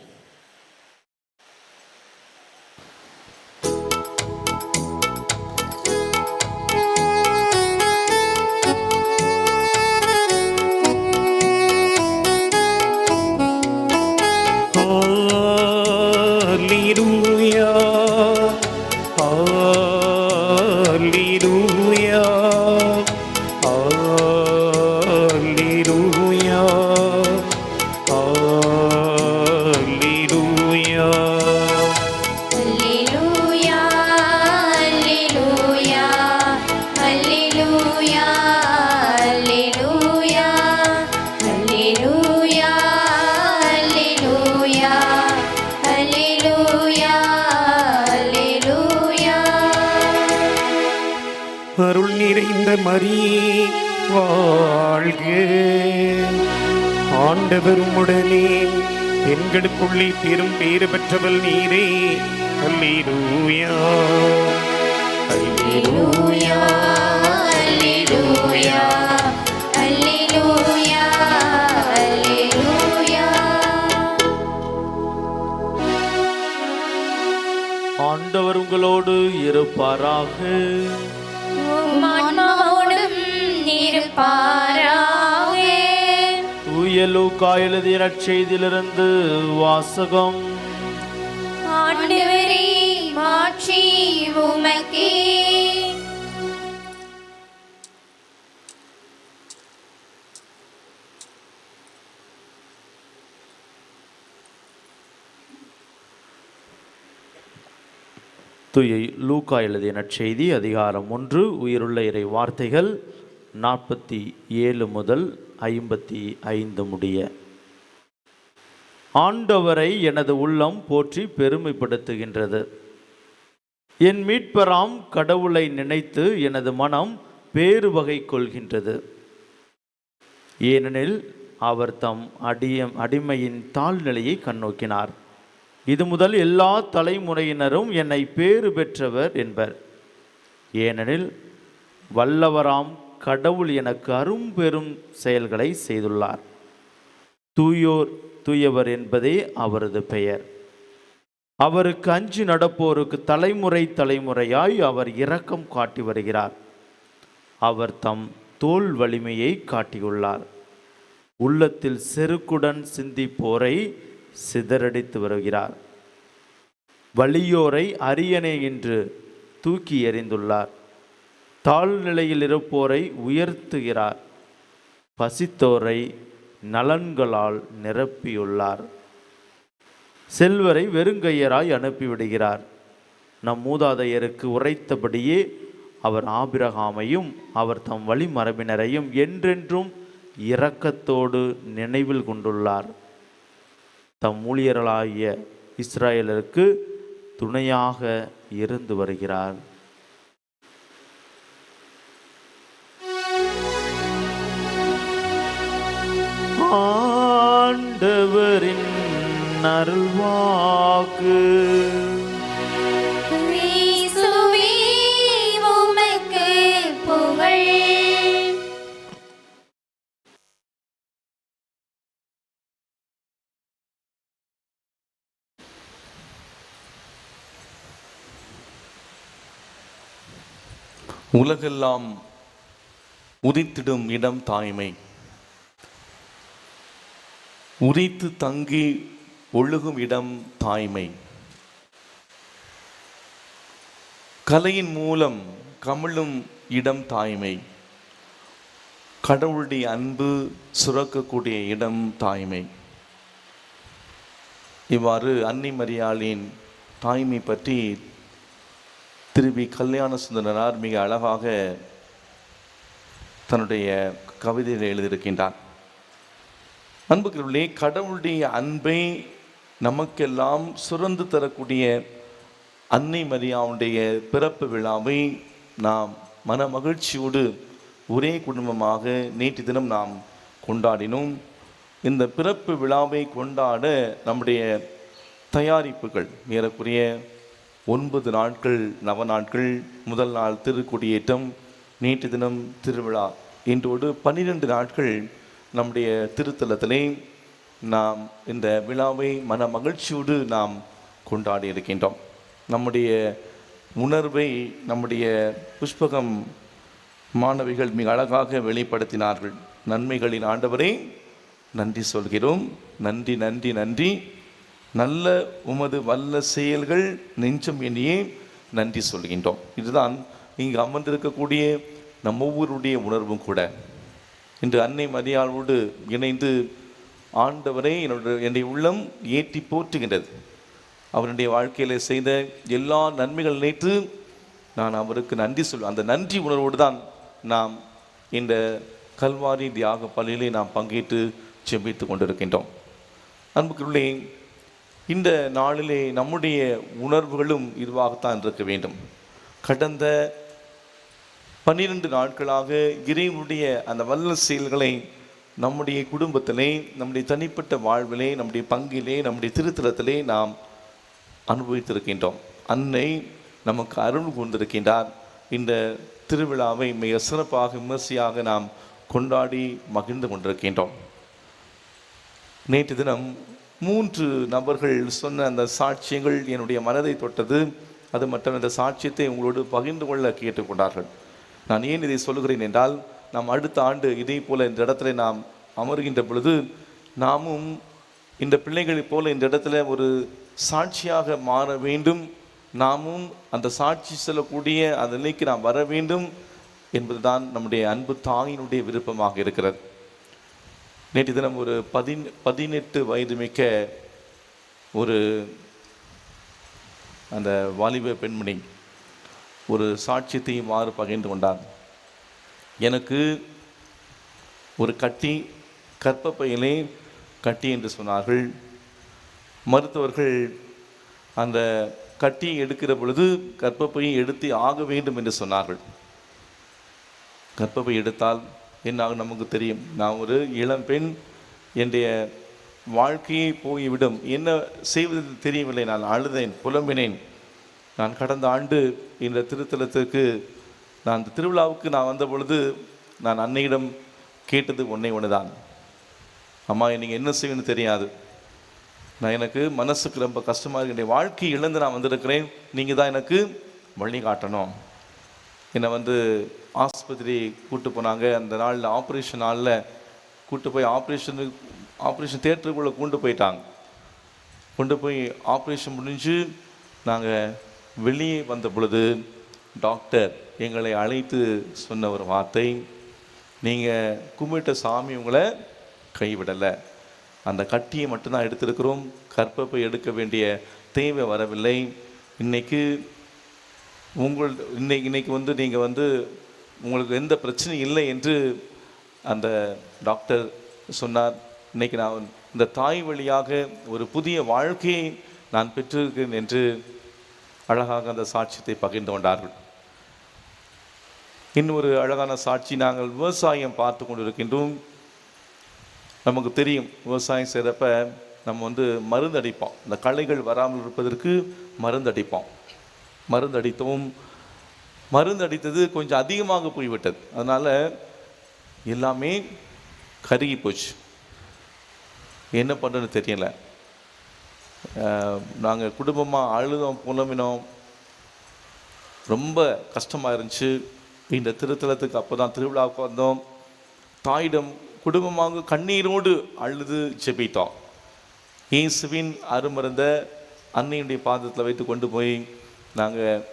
மரியே வாழ்க. ஆண்டவர் உம்முடனே, பெண்களுக்குள்ளே பெரும் பேறு பெற்றவள் நீரே. அல்லேலூயா அல்லேலூயா அல்லேலூயா அல்லேலூயா அல்லேலூயா. ஆண்டவர் உங்களோடு இருப்பாராக. உம் ஆன்மாவோடும் இருப்பாராக. தூய லூக்கா எழுதிய நற்செய்தியிலிருந்து வாசகம். ஆண்டவரே மாட்சி உமக்கே. தூய லூக்கா எழுதிய நற்செய்தி அதிகாரம் 1 உயிருள்ள இறை வார்த்தைகள் 47 முதல் 55 முடிய. ஆண்டவரை எனது உள்ளம் போற்றி பெருமைப்படுத்துகின்றது. என் மீட்பராம் கடவுளை நினைத்து எனது மனம் பேறு வகை கொள்கின்றது. ஏனெனில் அவர் தம் அடிமையின் தாழ்நிலையை கண்ணோக்கினார். இது முதல் எல்லா தலைமுறையினரும் என்னை பேறு பெற்றவர் என்பர். ஏனெனில் வல்லவராம் கடவுள் எனக்கு அரும்பெரும் செயல்களை செய்துள்ளார். தூயவர் என்பதே அவரது பெயர். அவருக்கு அஞ்சி நடப்போருக்கு தலைமுறை தலைமுறையாய் அவர் இரக்கம் காட்டி வருகிறார். அவர் தம் தோள் வலிமையை காட்டியுள்ளார். உள்ளத்தில் செருக்குடன் சிந்திப்போரை சிதறடித்து வருகிறார். வலியோரை அரியணை என்று தூக்கி எறிந்துள்ளார். தாழ்நிலையில் இருப்போரை உயர்த்துகிறார். பசித்தோரை நலன்களால் நிரப்பியுள்ளார். செல்வரை வெறுங்கையராய் அனுப்பிவிடுகிறார். நம் மூதாதையருக்கு உரைத்தபடியே அவர் ஆபிரகாமையும் அவர் தம் வழிமரபினரையும் என்றென்றும் இரக்கத்தோடு நினைவில் கொண்டுள்ளார். தம் ஊழியர்களாகிய இஸ்ராயலருக்கு துணையாக இருந்து வருகிறார். ஆண்டவரின் அருள்வாக்கு. கிறிஸ்துவே உமக்கு புகழ். உலகெல்லாம் உதித்திடும் இடம் தாய்மை. உரித்து தங்கி ஒழுகும் இடம் தாய்மை. கலையின் மூலம் கமழும் இடம் தாய்மை. கடவுளுடைய அன்பு சுரக்கக்கூடிய இடம் தாய்மை. இவ்வாறு அன்னை மரியாளின் தாய்மை பற்றி திருவி கல்யாண சுந்தரனார் மிக அழகாக தன்னுடைய கவிதையில் எழுதியிருக்கின்றார். அன்புக்குள்ளே கடவுளுடைய அன்பை நமக்கெல்லாம் சுரந்து தரக்கூடிய அன்னை மரியாவுடைய பிறப்பு விழாவை நாம் மன மகிழ்ச்சியோடு ஒரே குடும்பமாக நேற்று தினம் நாம் கொண்டாடினோம். இந்த பிறப்பு விழாவை கொண்டாட நம்முடைய தயாரிப்புகள் ஏறக்குறைய 9 நாட்கள், நவ நாட்கள். முதல் நாள் திருக்கொடியேற்றம், நேற்று தினம் திருவிழா, இன்றோடு 12 நாட்கள் நம்முடைய திருத்தலத்திலே நாம் இந்த விழாவை மன மகிழ்ச்சியோடு நாம் கொண்டாடி இருக்கின்றோம். நம்முடைய உணர்வை நம்முடைய புஷ்பகம் மாணவிகள் மிக அழகாக வெளிப்படுத்தினார்கள். நன்மைகளின் ஆண்டவரே நன்றி சொல்கிறோம். நன்றி நன்றி நன்றி. நல்ல உமது வல்ல செயல்கள் நெஞ்சம் எண்ணியே நன்றி சொல்கின்றோம். இதுதான் இங்கு அமர்ந்திருக்கக்கூடிய நம்ம ஒவ்வொருடைய உணர்வும் கூட. இன்று அன்னை மரியாளோடு இணைந்து ஆண்டவரை என்னுடைய உள்ளம் ஏற்றி போற்றுகின்றது. அவருடைய வாழ்க்கையில் செய்த எல்லா நன்மைகள் நினைத்து நான் அவருக்கு நன்றி சொல்வேன். அந்த நன்றி உணர்வோடு தான் நாம் இந்த கல்வாரி தியாக பள்ளியிலே நாம் பங்கேற்று செபித்து கொண்டிருக்கின்றோம். அன்புக்குள்ளே இந்த நாளிலே நம்முடைய உணர்வுகளும் இதுவாகத்தான் இருக்க வேண்டும். கடந்த 12 நாட்களாக இறைவனுடைய அந்த வல்ல செயல்களை நம்முடைய குடும்பத்திலே, நம்முடைய தனிப்பட்ட வாழ்விலே, நம்முடைய பங்கிலே, நம்முடைய திருத்தலத்திலே நாம் அனுபவித்திருக்கின்றோம். அன்னை நமக்கு அருள் கொண்டிருக்கின்றார். இந்த திருவிழாவை மிக சிறப்பாக விமர்சையாக நாம் கொண்டாடி மகிழ்ந்து கொண்டிருக்கின்றோம். நேற்று தினம் 3 நபர்கள் சொன்ன அந்த சாட்சியங்கள் என்னுடைய மனதை தொட்டது. அது மட்டும் இந்த சாட்சியத்தை உங்களோடு பகிர்ந்து கொள்ள கேட்டுக்கொண்டார்கள். நான் ஏன் இதை சொல்கிறேன் என்றால், நாம் அடுத்த ஆண்டு இதே போல இந்த இடத்துல நாம் அமர்கின்ற பொழுது நாமும் இந்த பிள்ளைகளைப் போல இந்த இடத்துல ஒரு சாட்சியாக மாற வேண்டும். நாமும் அந்த சாட்சி சொல்லக்கூடிய அந்த நிலைக்கு நாம் வர வேண்டும் என்பதுதான் நம்முடைய அன்பு தாயினுடைய விருப்பமாக இருக்கிறது. நேற்று தினம் ஒரு 18 வயது மிக்க ஒரு அந்த வாலிப பெண்மணி ஒரு சாட்சியத்தையும் மாறு பகிர்ந்து கொண்டார். எனக்கு ஒரு கட்டி, கர்ப்பப்பையிலே கட்டி என்று சொன்னார்கள். மருத்துவர்கள் அந்த கட்டியை எடுக்கிற பொழுது கர்ப்பப்பையை எடுத்து ஆக வேண்டும் என்று சொன்னார்கள். கர்ப்பப்பை எடுத்தால் என்னாகும் நமக்கு தெரியும். நான் ஒரு இளம்பெண், என்னுடைய வாழ்க்கையை போய்விடும், என்ன செய்வது தெரியவில்லை. நான் அழுதேன், புலம்பினேன். நான் கடந்த ஆண்டு இந்த திருத்தலத்திற்கு நான் இந்த திருவிழாவுக்கு நான் வந்த பொழுது நான் அன்னையிடம் கேட்டது ஒன்று தான், அம்மா நீங்கள் என்ன செய்யணும்னு தெரியாது, நான் எனக்கு மனசுக்கு ரொம்ப கஷ்டமாக இருக்கு, என்னுடைய வாழ்க்கை இழந்து நான் வந்திருக்கிறேன், நீங்கள் தான் எனக்கு வழி காட்டணும். என்னை ஆஸ்பத்திரி கூப்பிட்டு போனாங்க. அந்த நாளில் ஆப்ரேஷன் நாளில் கூப்பிட்டு போய் ஆப்ரேஷன் தியேட்டருக்குள்ளே கொண்டு போயிட்டாங்க. கொண்டு போய் ஆப்ரேஷன் முடிஞ்சு நாங்கள் வெளியே வந்த பொழுது டாக்டர் எங்களை அழைத்து சொன்ன ஒரு வார்த்தை, நீங்கள் கும்பிட்ட சாமி உங்களை கைவிடலை, அந்த கட்டியை மட்டும்தான் எடுத்திருக்கிறோம், கர்ப்பப்பை எடுக்க வேண்டிய தேவை வரவில்லை. இன்னைக்கு நீங்கள் உங்களுக்கு எந்த பிரச்சனையும் இல்லை என்று அந்த டாக்டர் சொன்னார். இன்றைக்கி நான் இந்த தாய் வழியாக ஒரு புதிய வாழ்க்கையை நான் பெற்றிருக்கிறேன் என்று அழகாக அந்த சாட்சியத்தை பகிர்ந்து கொண்டார்கள். இன்னொரு அழகான சாட்சி, நாங்கள் விவசாயம் பார்த்து கொண்டு இருக்கின்றோம். நமக்கு தெரியும், விவசாயம் செய்கிறப்ப நம்ம மருந்து அடிப்போம். இந்த களைகள் வராமல் இருப்பதற்கு மருந்து அடிப்போம். மருந்து அடித்தது கொஞ்சம் அதிகமாக போய்விட்டது. அதனால் எல்லாமே கருகி போச்சு. என்ன பண்ணுறதுன்னு தெரியல. நாங்கள் குடும்பமாக அழுதோம், புலம்பினோம், ரொம்ப கஷ்டமாக இருந்துச்சு. இந்த திருத்தலத்துக்கு அப்போ தான் திருவிழாவுக்கு வந்தோம். தாயிடம் குடும்பமாக கண்ணீரோடு அழுது ஜெபித்தோம். இயேசுவின் அருமருந்த அன்னையுடைய பாதத்தில் வைத்து கொண்டு போய் நாங்கள்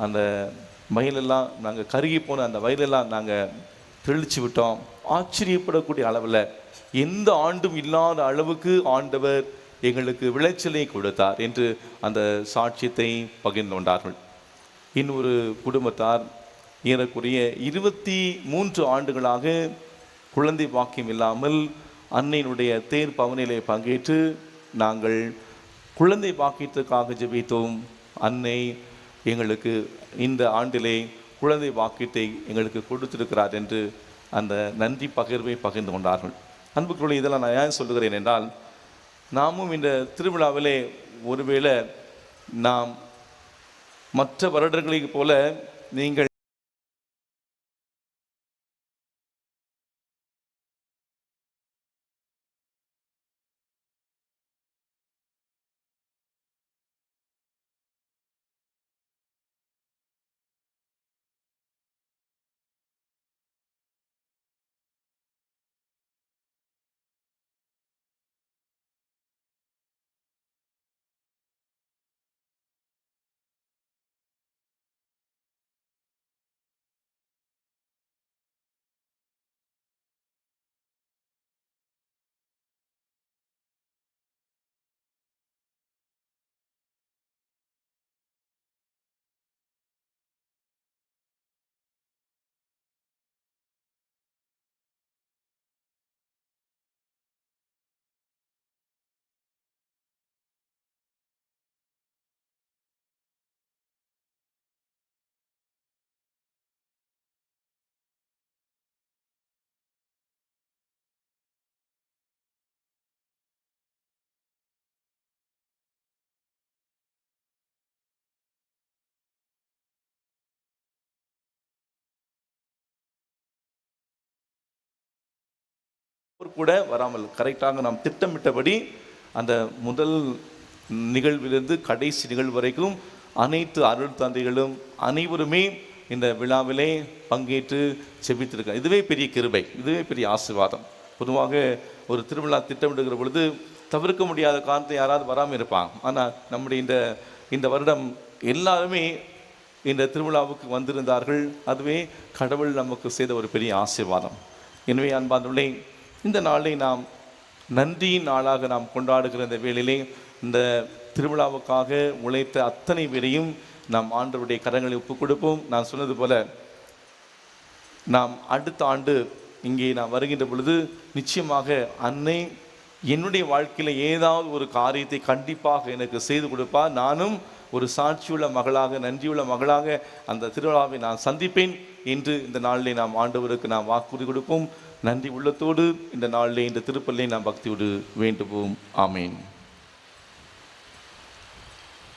அந்த வயலெல்லாம், நாங்கள் கருகி போன அந்த வயலெல்லாம் நாங்கள் தெளித்து விட்டோம். ஆச்சரியப்படக்கூடிய அளவில், எந்த ஆண்டும் இல்லாத அளவுக்கு ஆண்டவர் எங்களுக்கு விளைச்சலை கொடுத்தார் என்று அந்த சாட்சியத்தை பகிர்ந்து கொண்டார்கள். இன்னொரு குடும்பத்தார் ஏறக்குறைய 23 ஆண்டுகளாக குழந்தை பாக்கியம் இல்லாமல் அன்னையினுடைய தேர் பவனிலே பங்கேற்று நாங்கள் குழந்தை பாக்கியத்துக்காக ஜெபித்தோம். அன்னை எங்களுக்கு இந்த ஆண்டிலே குழந்தை பாக்கியத்தை எங்களுக்கு கொடுத்திருக்கிறார் என்று அந்த நன்றி பகிர்வை பகிர்ந்து கொண்டார்கள். அன்புக்குரிய, இதெல்லாம் நான் ஏன் சொல்லுகிறேன் என்றால், நாமும் இந்த திருவிழாவிலே ஒருவேளை நாம் மற்ற வருடங்களைப் போல நீங்கள் கூட வராமல் கரெக்டாக நாம் திட்டமிட்டபடி அந்த முதல் நிகழ்விலிருந்து கடைசி நிகழ்வு வரைக்கும் அனைத்து அருள் தந்தைகளும் அனைவருமே இந்த விழாவிலே பங்கேற்று செபித்திருக்காங்க. இதுவே பெரிய கிருபை, இதுவே பெரிய ஆசீர்வாதம். பொதுவாக ஒரு திருவிழா திட்டமிடுகிற பொழுது தவிர்க்க முடியாத காரணத்தை யாராவது வராமல் இருப்பாங்க. ஆனால் நம்முடைய இந்த வருடம் எல்லாருமே இந்த திருவிழாவுக்கு வந்திருந்தார்கள். அதுவே கடவுள் நமக்கு செய்த ஒரு பெரிய ஆசீர்வாதம். எனவே அன்பார்ந்தவர்களே, இந்த நாளை நாம் நன்றியின் நாளாக நாம் கொண்டாடுகிற இந்த வேளையிலே இந்த திருவிழாவுக்காக உழைத்த அத்தனை பேரையும் நாம் ஆண்டவருடைய கரங்களை ஒப்புக் கொடுப்போம். நான் சொன்னது போல நாம் அடுத்த ஆண்டு இங்கே நான் வருகின்ற பொழுது நிச்சயமாக அன்னை என்னுடைய வாழ்க்கையில் ஏதாவது ஒரு காரியத்தை கண்டிப்பாக எனக்கு செய்து கொடுப்பார். நானும் ஒரு சாட்சியுள்ள மகளாக, நன்றியுள்ள மகளாக அந்த திருவிழாவை நான் சந்திப்பேன் என்று இந்த நாளிலே நாம் ஆண்டவருக்கு நாம் வாக்குறுதி கொடுப்போம். நன்றி உள்ளத்தோடு இந்த நாளிலே இந்த திருப்பலியை நாம் பக்தியோடு வேண்டுவோம். ஆமேன்.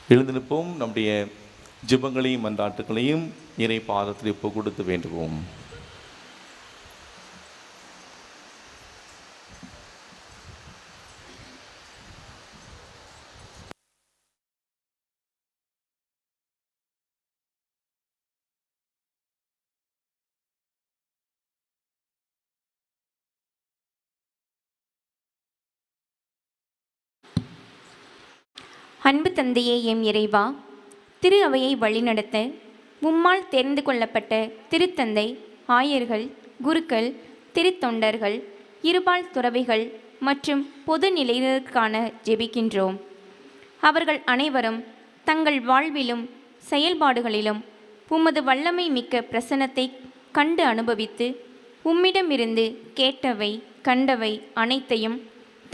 எழுந்து நிற்போம். நம்முடைய ஜெபங்களையும் மன்றாட்டுகளையும் இறை பாதத்தில் இப்போ கொடுத்து வேண்டுவோம். அன்பு தந்தையே, எம் இறைவா, திரு அவையை வழிநடத்த உம்மால் தெரிந்து கொள்ளப்பட்ட திருத்தந்தை, ஆயர்கள், குருக்கள், திருத்தொண்டர்கள், இருபால் துறவிகள் மற்றும் பொது நிலையினருக்கான ஜெபிக்கின்றோம். அவர்கள் அனைவரும் தங்கள் வாழ்விலும் செயல்பாடுகளிலும் உமது வல்லமை மிக்க பிரசன்னத்தை கண்டு அனுபவித்து உம்மிடமிருந்து கேட்டவை கண்டவை அனைத்தையும்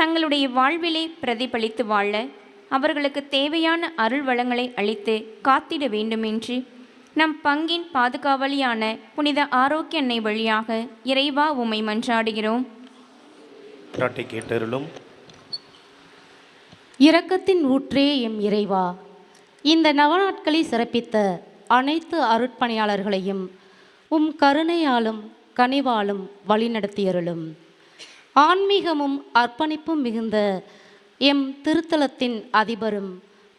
தங்களுடைய வாழ்விலே பிரதிபலித்து வாழ அவர்களுக்கு தேவையான அருள் வளங்களை அளித்து காத்திட வேண்டுமென்று நம் பங்கின் பாதுகாவலியான புனித ஆரோக்கிய அன்னை வழியாக இறைவா உம்மை மன்றாடுகிறோம். கேட்டருளும். இரக்கத்தின் ஊற்றே எம் இறைவா, இந்த நவநாட்களை சிறப்பித்த அனைத்து அருட்பணியாளர்களையும் உம் கருணையாலும் கனிவாலும் வழிநடத்தியருளும். ஆன்மீகமும் அர்ப்பணிப்பும் மிகுந்த எம் திருத்தலத்தின் அதிபரும்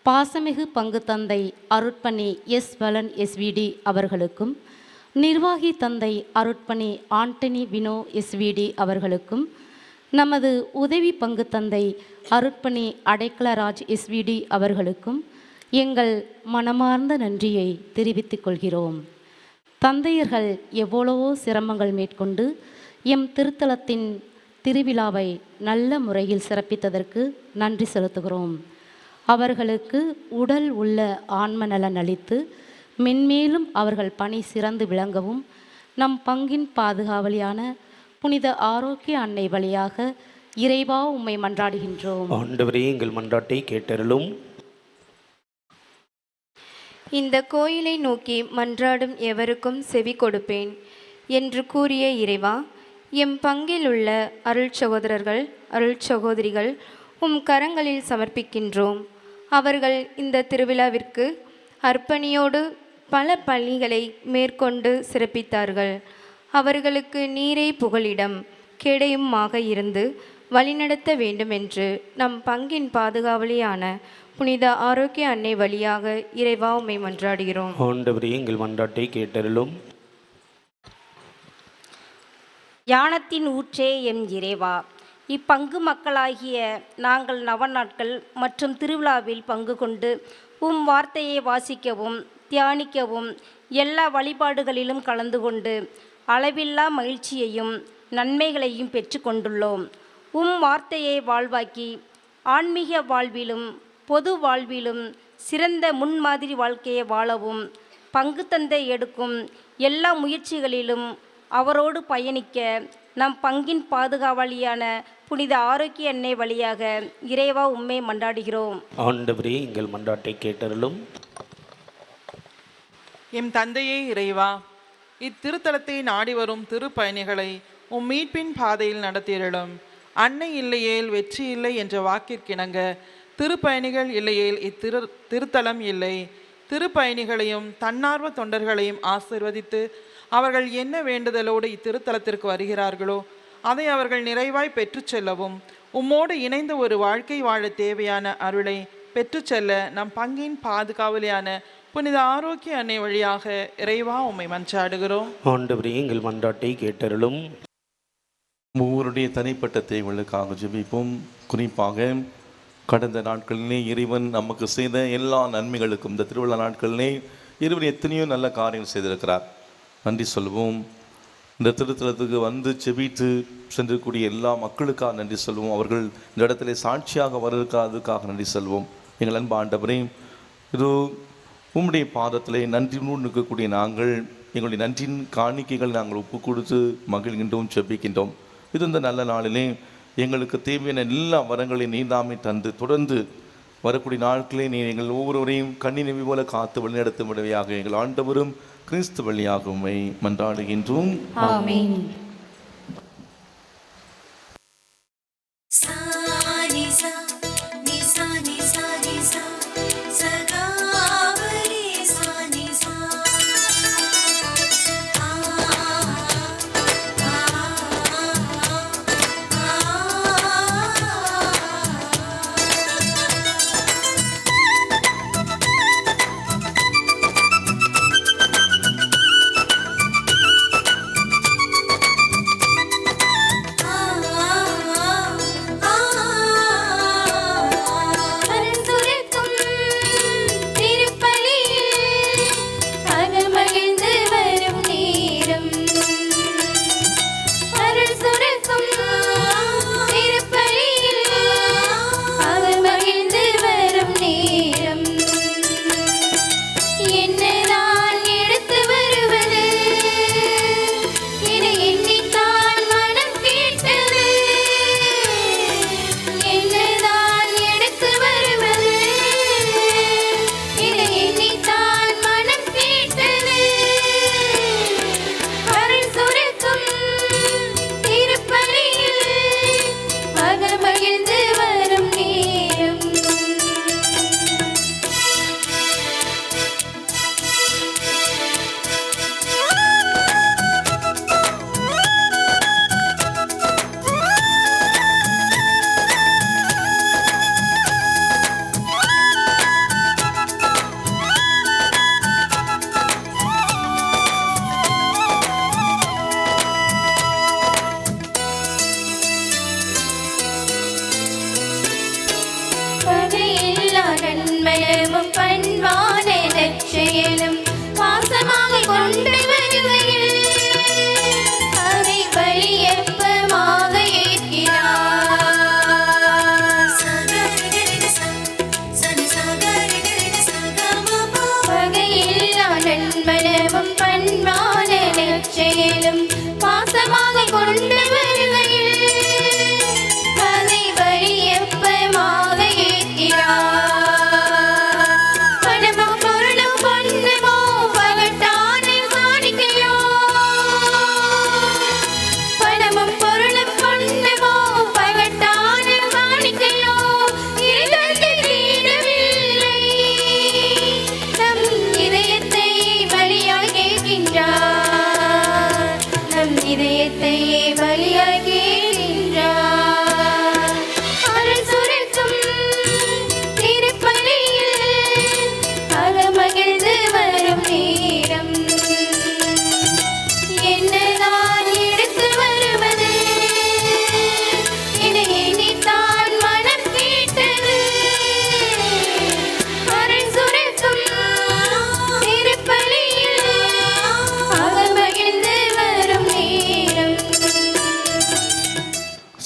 பாசமிகு பங்கு தந்தை அருட்பணி எஸ். வலன் எஸ்விடி அவர்களுக்கும், நிர்வாகி தந்தை அருட்பணி ஆண்டனி வினோ எஸ்விடி அவர்களுக்கும், நமது உதவி பங்கு தந்தை அருட்பணி அடைக்கலராஜ் எஸ்விடி அவர்களுக்கும் எங்கள் மனமார்ந்த நன்றியை தெரிவித்துக் கொள்கிறோம். தந்தையர்கள் எவ்வளவோ சிரமங்கள் மேற்கொண்டு எம் திருத்தலத்தின் திருவிழாவை நல்ல முறையில் சிறப்பித்ததற்கு நன்றி செலுத்துகிறோம். அவர்களுக்கு உடல் உள்ள ஆன்ம நலன் அளித்து மென்மேலும் அவர்கள் பணி சிறந்து விளங்கவும் நம் பங்கின் பாதுகாவலியான புனித ஆரோக்கிய அன்னை வழியாக இறைவா உம்மை மன்றாடுகின்றோம். ஆண்டவரே, எங்கள் மன்றாட்டை கேட்டருளும். இந்த கோயிலை நோக்கி மன்றாடும் எவருக்கும் செவி கொடுப்பேன் என்று கூறிய இறைவா, எம் பங்கில் உள்ள அருள் சகோதரர்கள், அருள் சகோதரிகள் உம் கரங்களில் சமர்ப்பிக்கின்றோம். அவர்கள் இந்த திருவிழாவிற்கு அர்ப்பணியோடு பல பணிகளை மேற்கொண்டு சிறப்பித்தார்கள். அவர்களுக்கு நீரே புகலிடம் கேடயமாக இருந்து வழிநடத்த வேண்டுமென்று நம் பங்கின் பாதுகாவலியான புனித ஆரோக்கிய அன்னை வழியாக இறைவா உம்மை மன்றாடுகிறோம். ஆண்டவரே, எங்கள் மன்றாட்டை கேட்டருளும். ஞானத்தின் ஊற்றே எம் இறைவா, இப்பங்கு மக்களாகிய நாங்கள் நவநாட்கள் மற்றும் திருவிழாவில் பங்கு கொண்டு உம் வார்த்தையை வாசிக்கவும் தியானிக்கவும் எல்லா வழிபாடுகளிலும் கலந்து கொண்டு அளவில்லா மகிழ்ச்சியையும் நன்மைகளையும் பெற்று கொண்டுள்ளோம். உம் வார்த்தையை வாழ்வாக்கி ஆன்மீக வாழ்விலும் பொது வாழ்விலும் சிறந்த முன்மாதிரி வாழ்க்கையை வாழவும் பங்கு தந்தை எடுக்கும் எல்லா முயற்சிகளிலும் அவரோடு பயணிக்க நம் பங்கின் பாதுகாவலியான புனித ஆரோக்கிய அன்னை வழியாக இறைவா உம்மை மன்றாடுகிறோம். ஆண்டவரே, எங்கள் மன்றாட்டை கேட்டருளும். எம் தந்தையே இறைவா, இத்திருத்தலத்தை நாடி வரும் திருப்பயணிகளை உம் மீட்பின் பாதையில் நடத்தியருளும். அன்னை இல்லையேல் வெற்றி இல்லை என்ற வாக்கிற்கிணங்க திருப்பயணிகள் இல்லையேல் திருத்தலம் இல்லை. திருப்பயணிகளையும் தன்னார்வ தொண்டர்களையும் ஆசீர்வதித்து அவர்கள் என்ன வேண்டுதலோடு இத்திருத்தலத்திற்கு வருகிறார்களோ அதை அவர்கள் நிறைவாய் பெற்றுச் செல்லவும் உம்மோடு இணைந்த ஒரு வாழ்க்கை வாழ தேவையான அருளை பெற்றுச் செல்ல நம் பங்கின் பாதுகாவலியான புனித ஆரோக்கிய அன்னை வழியாக இறைவா உம்மை மன்றாடுகிறோம். ஆண்டவரே எங்கள் மன்றாட்டை கேட்டருளும். ஒவ்வொருடைய தனிப்பட்ட தேவைகளுக்காக ஜெபிப்போம். குறிப்பாக கடந்த நாட்களிலே இறைவன் நமக்கு செய்த எல்லா நன்மைகளுக்கும் இந்த திருவிழா நாட்களிலே இறைவன் எத்தனையோ நல்ல காரியம் செய்திருக்கிறார். நன்றி சொல்வோம். இந்த திருத்தலத்துக்கு வந்து செபித்து சென்றக்கூடிய எல்லா மக்களுக்காக நன்றி சொல்வோம். அவர்கள் இந்த இடத்துல சாட்சியாக வருவதற்காக நன்றி சொல்வோம். எங்கள் அன்பு ஆண்டவரே, இதோ உம்முடைய பாதத்திலே நன்றியோடு நிற்கக்கூடிய நாங்கள் எங்களுடைய நன்றியின் காணிக்கைகள் நாங்கள் ஒப்பு கொடுத்து மகிழ்கின்றோம், செபிக்கின்றோம். இது இந்த நல்ல நாளிலே எங்களுக்கு தேவையான எல்லா வரங்களையும் நீதாமே தந்து தொடர்ந்து வரக்கூடிய நாட்களே நீ எங்கள் ஒவ்வொருவரையும் கண்ணினவி போல காத்து வழிநடத்தும் விடவையாக எங்கள் ஆண்டவரும் கிறிஸ்து வழியாக உம்மை மன்றாடுகின்றோம். ஆமென்.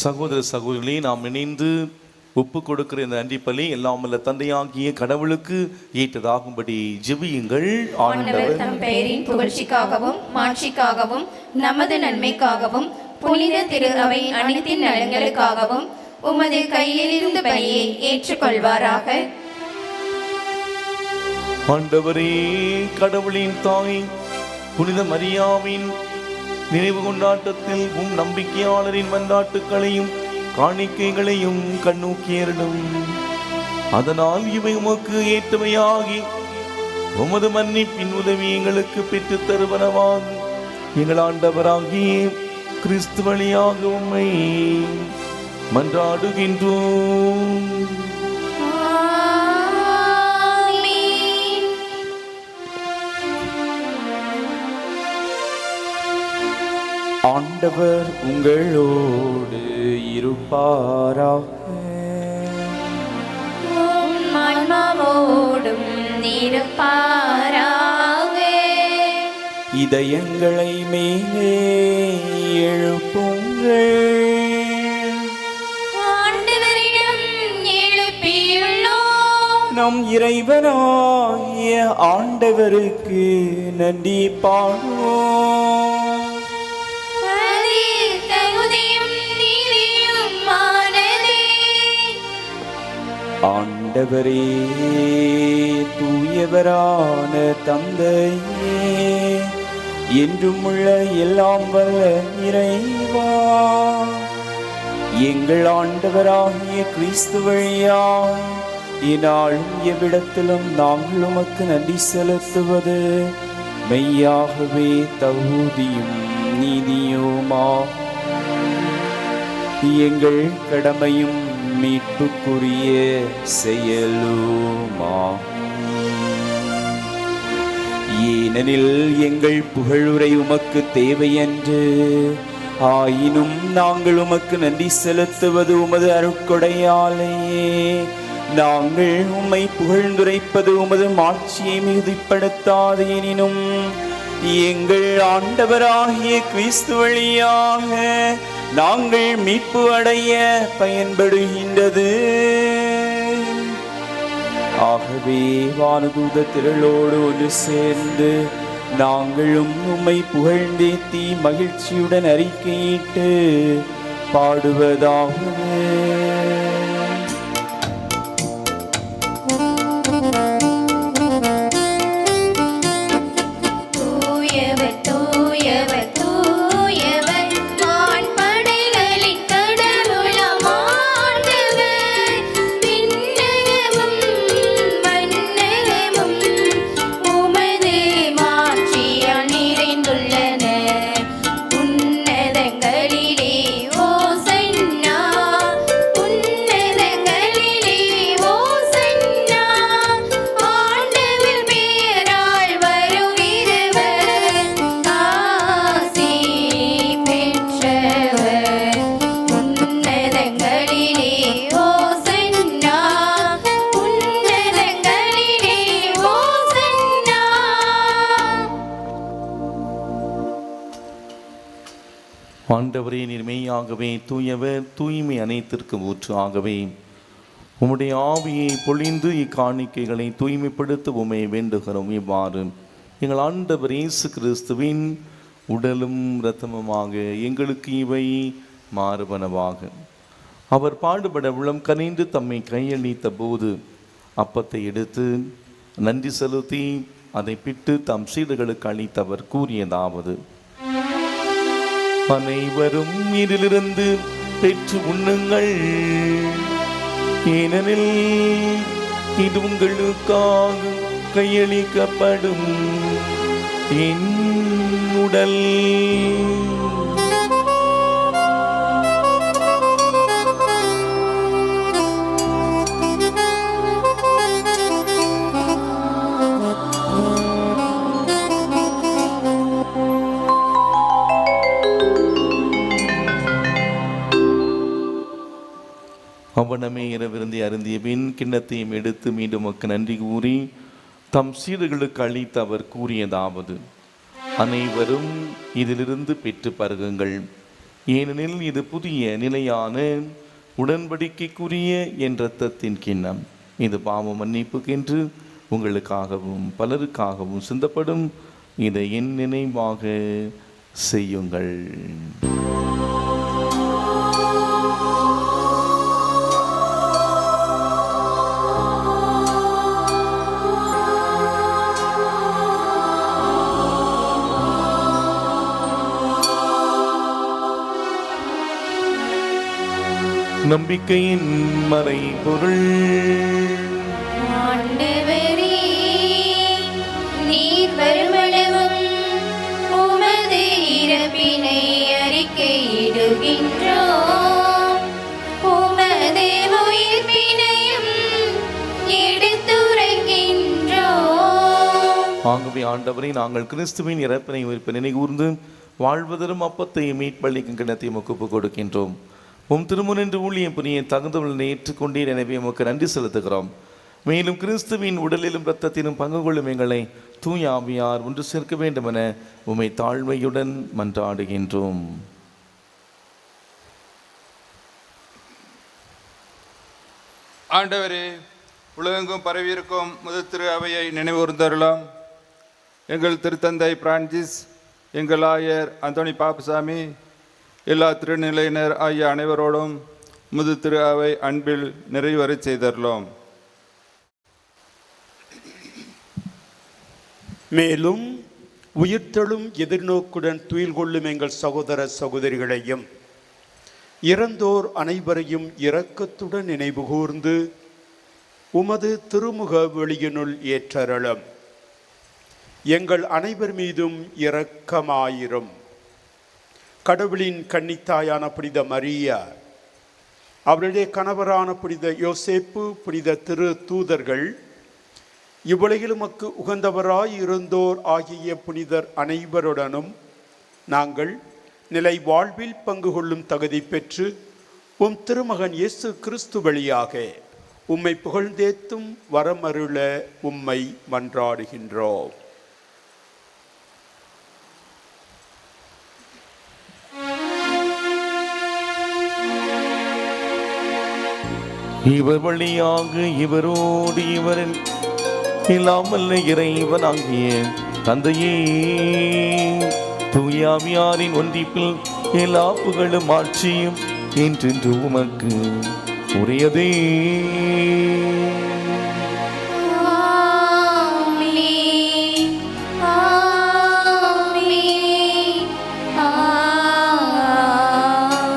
சகோதர சகோதரிகளே, நாம் இணைந்து ஒப்பு கொடுக்கிற இந்த நன்றி பலி எல்லாம் வல்ல தந்தையாகிய கடவுளுக்கு ஏற்றதாகும்படி ஜெபியுங்கள். ஆண்டவர் தம் பெயரின் புகழ்ச்சிக்காகவும் மாட்சிக்காகவும் நமது நன்மைக்காகவும் புனித திரு அவை அனைத்தின் நலன்களுக்காகவும் உமது கையிலிருந்து பலியை ஏற்றுக்கொள்வாராக. ஆண்டவரே, கடவுளின் தாய் புனித மரியாவின் நினைவு கொண்டாட்டத்தில் நம்பிக்கையாளரின் மன்றாட்டுக்களையும் காணிக்கைகளையும் கண்ணோக்கியரிடும். அதனால் இவை உமக்கு ஏற்றவையாகி உமது மன்னிப்பின் உதவி எங்களுக்கு பெற்று தருவனவாக எங்கள் ஆண்டவராகிய கிறிஸ்து வழியாக உம்மை மன்றாடுகின்றோம். ஆமென். ஆண்டவர் உங்களோடு இருப்பாராக. உம் ஆன்மாவோடும் இருப்பாராக. இதயங்களை மேலே எழுப்புங்கள். ஆண்டவரிடம் எழுப்பியுள்ளோம். நம் இறைவனாகிய ஆண்டவருக்கு நன்றி பாடுவோம். அது தகுதியும் நீதியுமானதே. ஆண்டவரே, தூயவரான தந்தையே, என்றும் உள்ள எல்லாம் வல்ல இறைவா, எங்கள் ஆண்டவராகிய கிறிஸ்து வழியாய் இந்நாளும் எவ்விடத்திலும் நாங்கள் உமக்கு நன்றி செலுத்துவது மெய்யாகவே தகுதியும் நீதியுமா, எங்கள் கடமையும் மீட்புக்குரிய செயலுமா. ஏனெனில் எங்கள் புகழுரை உமக்கு தேவையென்று, ஆயினும் நாங்கள் உமக்கு நன்றி செலுத்துவது உமது அருட்கொடையாலேயே. நாங்கள் உம்மை புகழ்ந்துரைப்பது உமது மாட்சியை மிகுதிப்படுத்தாது, எனினும் எங்கள் ஆண்டவராகிய கிறிஸ்து வழியாக நாங்கள் மீட்பு அடைய பயன்படுகின்றது. ஆகவே வானதூத திரளோடு ஒன்று சேர்ந்து நாங்களும் உம்மை புகழ்ந்தேத்தி மகிழ்ச்சியுடன் அறிக்கையிட்டு பாடுவதாவது. தூயவர் தூயவர் தூயவர் வான்படைகளின் கடவுளாம் ஆண்டவர். விண்ணகமும் மண்ணகமும் உமது மாட்சியால் நிறைந்துள்ளன. உன்னதங்களிலே ஓசன்னா, உன்னதங்களிலே ஓசன்னா. ஆண்டவர் பெயரால் வருகிறவர் ஆசி பெற்றவர். உன்னதங்களிலே ஓசன்னா, உன்னதங்களிலே ஓசன்னா. ஆண்டவரே, நீர் மெய்யாகவே தூயவர், தூய்மை அனைத்திற்கும் ஊற்று. ஆகவே உம்முடைய ஆவியை பொழிந்து இக்காணிக்கைகளை தூய்மைப்படுத்த உம்மை வேண்டுகிறோம். இவ்வாறு எங்கள் ஆண்டவர் இயேசு கிறிஸ்துவின் உடலும் இரத்தமுமாக எங்களுக்கு இவை மாறுபனவாக. அவர் பாடுபட உளம் கனிந்து தம்மை கையளித்த போது அப்பத்தை எடுத்து நன்றி செலுத்தி அதை பிட்டு தம் சீடர்களுக்கு அளித்தவர் கூறியதாவது: அனைவரும் இதிலிருந்து பெற்று உண்ணுங்கள், ஏனெனில் இது உங்களுக்காக கையளிக்கப்படும் என் உடல். அவ்வனமே இரவிருந்தி அருந்திய பின் கிண்ணத்தையும் எடுத்து மீண்டும் உமக்கு நன்றி கூறி தம் சீடர்களுக்கு அளித்து அவர் கூறியதாவது: அனைவரும் இதிலிருந்து பெற்று பருகுங்கள், ஏனெனில் இது புதிய நிலையான உடன்படிக்கைக்குரிய என் இரத்தத்தின் கிண்ணம். இது பாவ மன்னிப்புக்கென்று உங்களுக்காகவும் பலருக்காகவும் சிந்தப்படும். இதை என் நினைவாக செய்யுங்கள். நம்பிக்கையின் மறைபொருள். ஆண்டவரே, நீர் வருமளவும் உமது இறப்பினை அறிக்கையிடுகின்றோம். எடுத்துரைக்கின்றோம் உமது உயிர்ப்பினையும் எடுத்துரைக்கின்றோம். ஆகவே ஆண்டவரை நாங்கள் கிறிஸ்துவின் இறப்பினை உயிர்ப்பினை நினைகூர்ந்து வாழ்வதரும் அப்பத்தையும் மீட்பளிக்கும் கிணத்தையும் ஒப்புக் கொடுக்கின்றோம். உம் திருமுனின்று ஊழியம் புரிய தகுந்தவர்களை ஏற்றுக்கொண்டீர், எனவே உமக்கு நன்றி செலுத்துகிறோம். மேலும் கிறிஸ்துவின் உடலிலும் இரத்தத்திலும் பங்கு கொள்ளும் எங்களை தூய ஆவியார் ஒன்று சேர்க்க வேண்டும் என உம்மை தாழ்மையுடன் மன்றாடுகின்றோம். ஆண்டவரே, உலகெங்கும் பரவியிருக்கும் முதல் திரு அவையை நினைவுகூர்ந்தருளாம். எங்கள் திருத்தந்தை பிரான்சிஸ், எங்கள் ஆயர் அந்தோணி பாப்புசாமி, எல்லா திருநிலையினர் ஆகிய அனைவரோடும் முது திரு அவை அன்பில் நிறைவரச் செய்தருளோம். மேலும் உயிர்த்தெழும் எதிர்நோக்குடன் துயில் கொள்ளும் எங்கள் சகோதர சகோதரிகளையும் இறந்தோர் அனைவரையும் இரக்கத்துடன் நினைவு கூர்ந்து உமது திருமுக வெளியினுள் ஏற்றருளும். எங்கள் அனைவர் மீதும் இரக்கமாயிரும். கடவுளின் கன்னித்தாயான புனித மரியா, அவருடைய கணவரான புனித யோசேப்பு, புனித திரு தூதர்கள், இவ்வுலகில் உமக்கு உகந்தவராய் இருந்தோர் ஆகிய புனிதர் அனைவருடனும் நாங்கள் நிலை வாழ்வில் பங்கு கொள்ளும் தகுதி பெற்று உம் திருமகன் இயேசு கிறிஸ்து வழியாக உம்மை புகழ்ந்தேத்தும் வரமருள உம்மை மன்றாடுகின்றோம். இவர் வழியாக இவரோடு இவரில் இல்லாமல் இறைவனாகிய தந்தையே, தூய ஆவியாரின் ஒன்றிப்பில் எல்லா புகழும் ஆட்சியும் என்றென்று உமக்கு உரியதே. ஆமென், ஆமென்,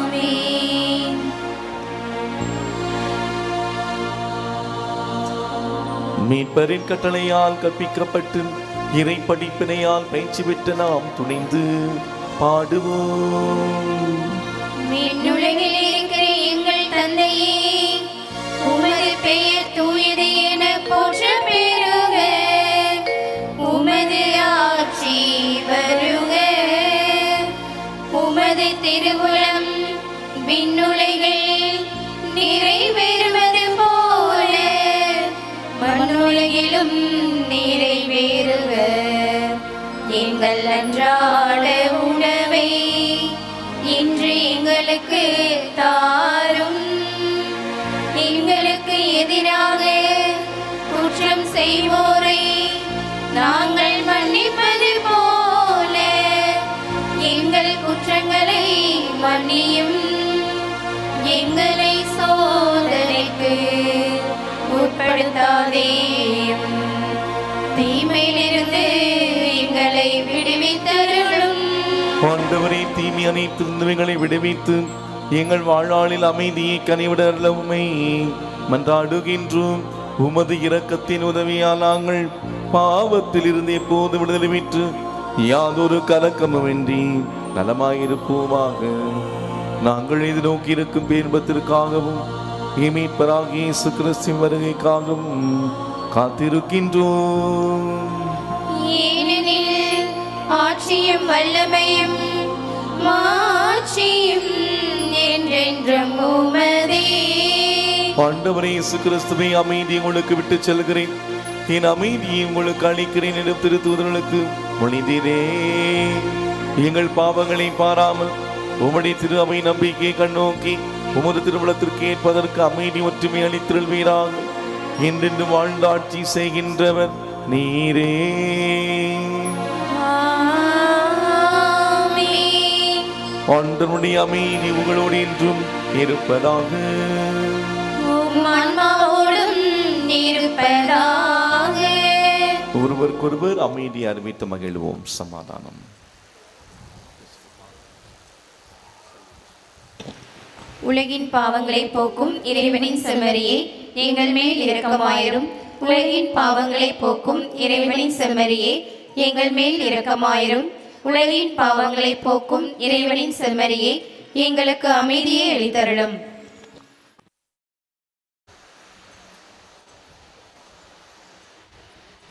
ஆமென். மீட்பரின் கட்டளையால் கற்பிக்கப்பட்டு இறை படிப்பினையால் பயிற்சி பெற்ற நாம் துணிந்து பாடுவோம். விண்ணுலகில் இருக்கிற எங்கள் தந்தையே, உமது பெயர் தூயது என போற்ற பெறுக. உமது ஆட்சி வருக. உமது திருவுளம் விண்ணுலகில் நிறைவேறுவது போல மண்ணுலகிலும் நிறைவேறுக. எங்கள் அன்றாட உணவை இன்று எங்களுக்கு தாரும். எங்களுக்கு எதிராக குற்றம் செய்வோரை நாங்கள் மன்னிப்பது போல எங்கள் குற்றங்களை மன்னியும். எங்களை சோதனைக்கு உட்படுத்தாதேயும், தீமையிலிருந்து எங்களை விடுவித்தருளும். ஆண்டவரே, தீமை அனைத்திலிருந்து எங்களை விடுவித்து எங்கள் வாழ்நாளில் அமைதியை கனிவிட உம்மை மன்றாடுகின்றோம். உமது இரக்கத்தின் உதவியால் நாங்கள் பாவத்தில் இருந்து எப்போது விடுதலை பெற்று யாதொரு கலக்கமுமின்றி நலமாயிருப்போமாக. நாங்கள் எதிர்நோக்கி இருக்கும் பேர்பத்திற்காகவும் மீட்பராகிய இயேசு கிறிஸ்துவின் வருகைக்காகவும் காத்திருக்கின்றோம். ஏனெனில் ஆட்சியும் வல்லமையும் மாட்சியும் என்றென்றும் உமதே. ஆண்டவரே இயேசு கிறிஸ்துவை, அமைதி உங்களுக்கு விட்டு செல்கிறேன், என் அமைதியை உங்களுக்கு அளிக்கிறேன் எனும் திருத்தூதர்களுக்கு மொழிந்தீரே. எங்கள் பாவங்களை பாராமல் உம்முடைய திரு அவை நம்பிக்கையை கண்ணோக்கி உமது திருவிழத்திற்கு ஏற்பதற்கு அமைதி ஒற்றுமை அளித்திருவீராக. என்றென்று வாழ்ந்து ஆட்சி செய்கின்றவர் நீரே. ஆமென். ஆண்டவருடைய அமைதி உங்களோடு என்றும் இருப்பதாக. உம் ஆன்மாவோடும் இருப்பதாக. ஒருவருக்கொருவர் அமைதியை அறிவித்து மகிழ்வோம். சமாதானம். உலகின் பாவங்களை போக்கும் இறைவனின் செம்மறியே, எங்கள் மேல் இரக்கமாயிரும். உலகின் பாவங்களை போக்கும் இறைவனின் செம்மறியே, எங்கள் மேல் இரக்கமாயிரும். உலகின் பாவங்களை போக்கும் இறைவனின் செம்மறியே, எங்களுக்கு அமைதியை அளித்தருளும்.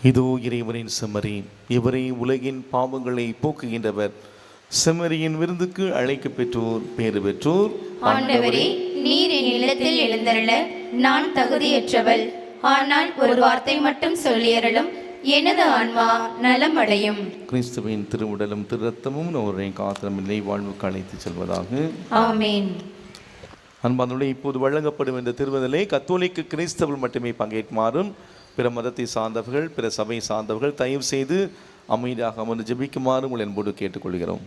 இதோ இறைவனின் செம்மறி, இவரே உலகின் பாவங்களை போக்குகின்றவர். செம்மறியின் விருந்துக்கு அழைக்க பெற்றோர் பேறு பெற்றோர். ஆண்டவரே, நீர் என் இல்லத்தில் எழுந்தருள நான் தகுதியற்றவள். ஆனால் ஒரு வார்த்தை மட்டும் சொல்லியருளும், எனது ஆன்மா நலம் அடையும். கிறிஸ்துவின் திருவுடலும் திரு ரத்தமும் ஒரே காத்திரம் இல்லை வாழ்வுக்கு அழைத்து செல்வதாக. ஆமேன். அன்பானவர்களே, இப்போது வழங்கப்படும் இந்த திருவதிலே கத்தோலிக்க கிறிஸ்தவர்கள் மட்டுமே பங்கேற்குமாறும் பிற மதத்தை சார்ந்தவர்கள், பிற சபை சார்ந்தவர்கள் தயவு செய்து அமைதியாக அமர்ந்து ஜெபிக்குமாறு உங்கள் என்போடு கேட்டுக்கொள்கிறோம்.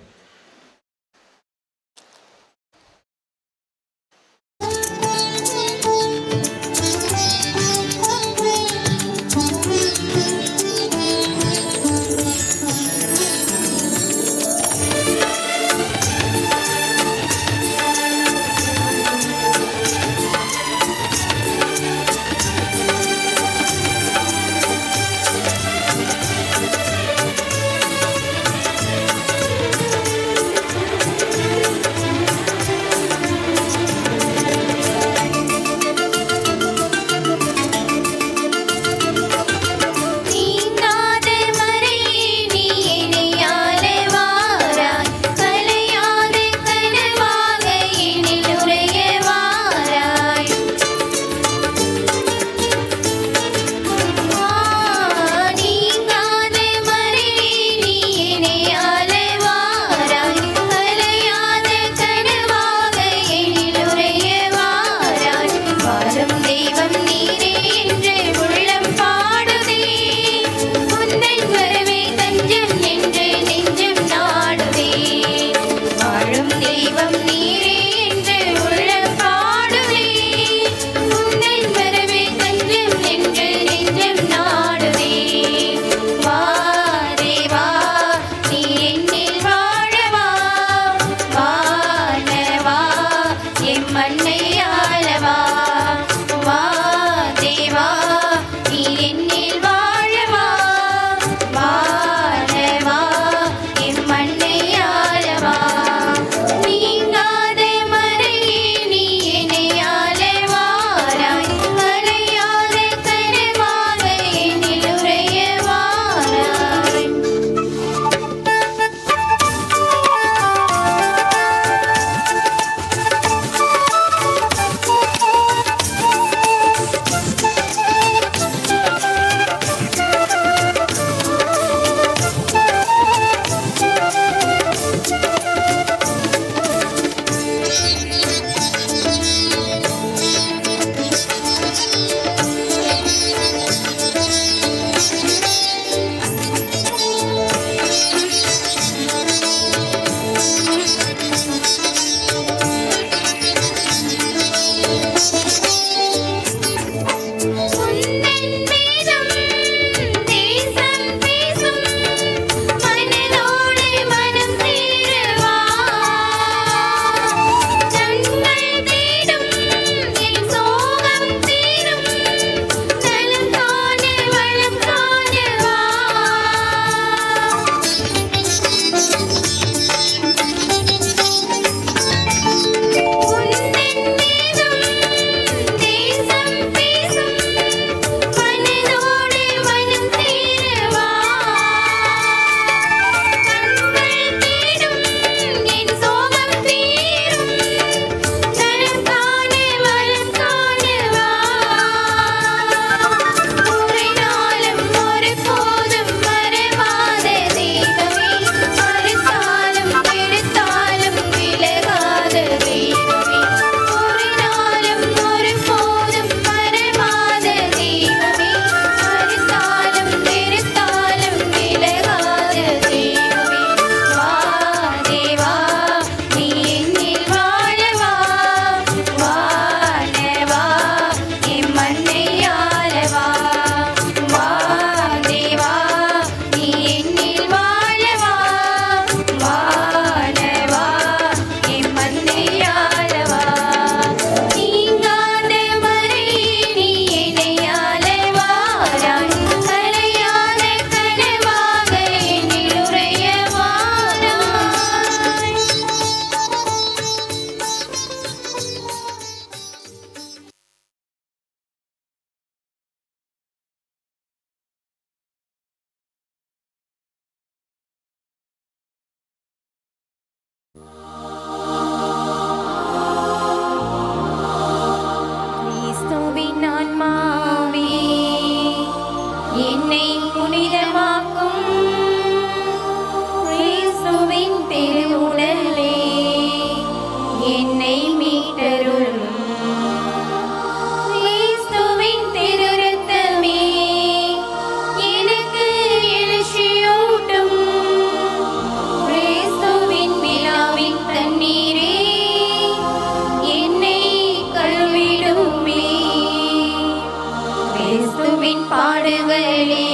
இயேசுவின் பாடுகளே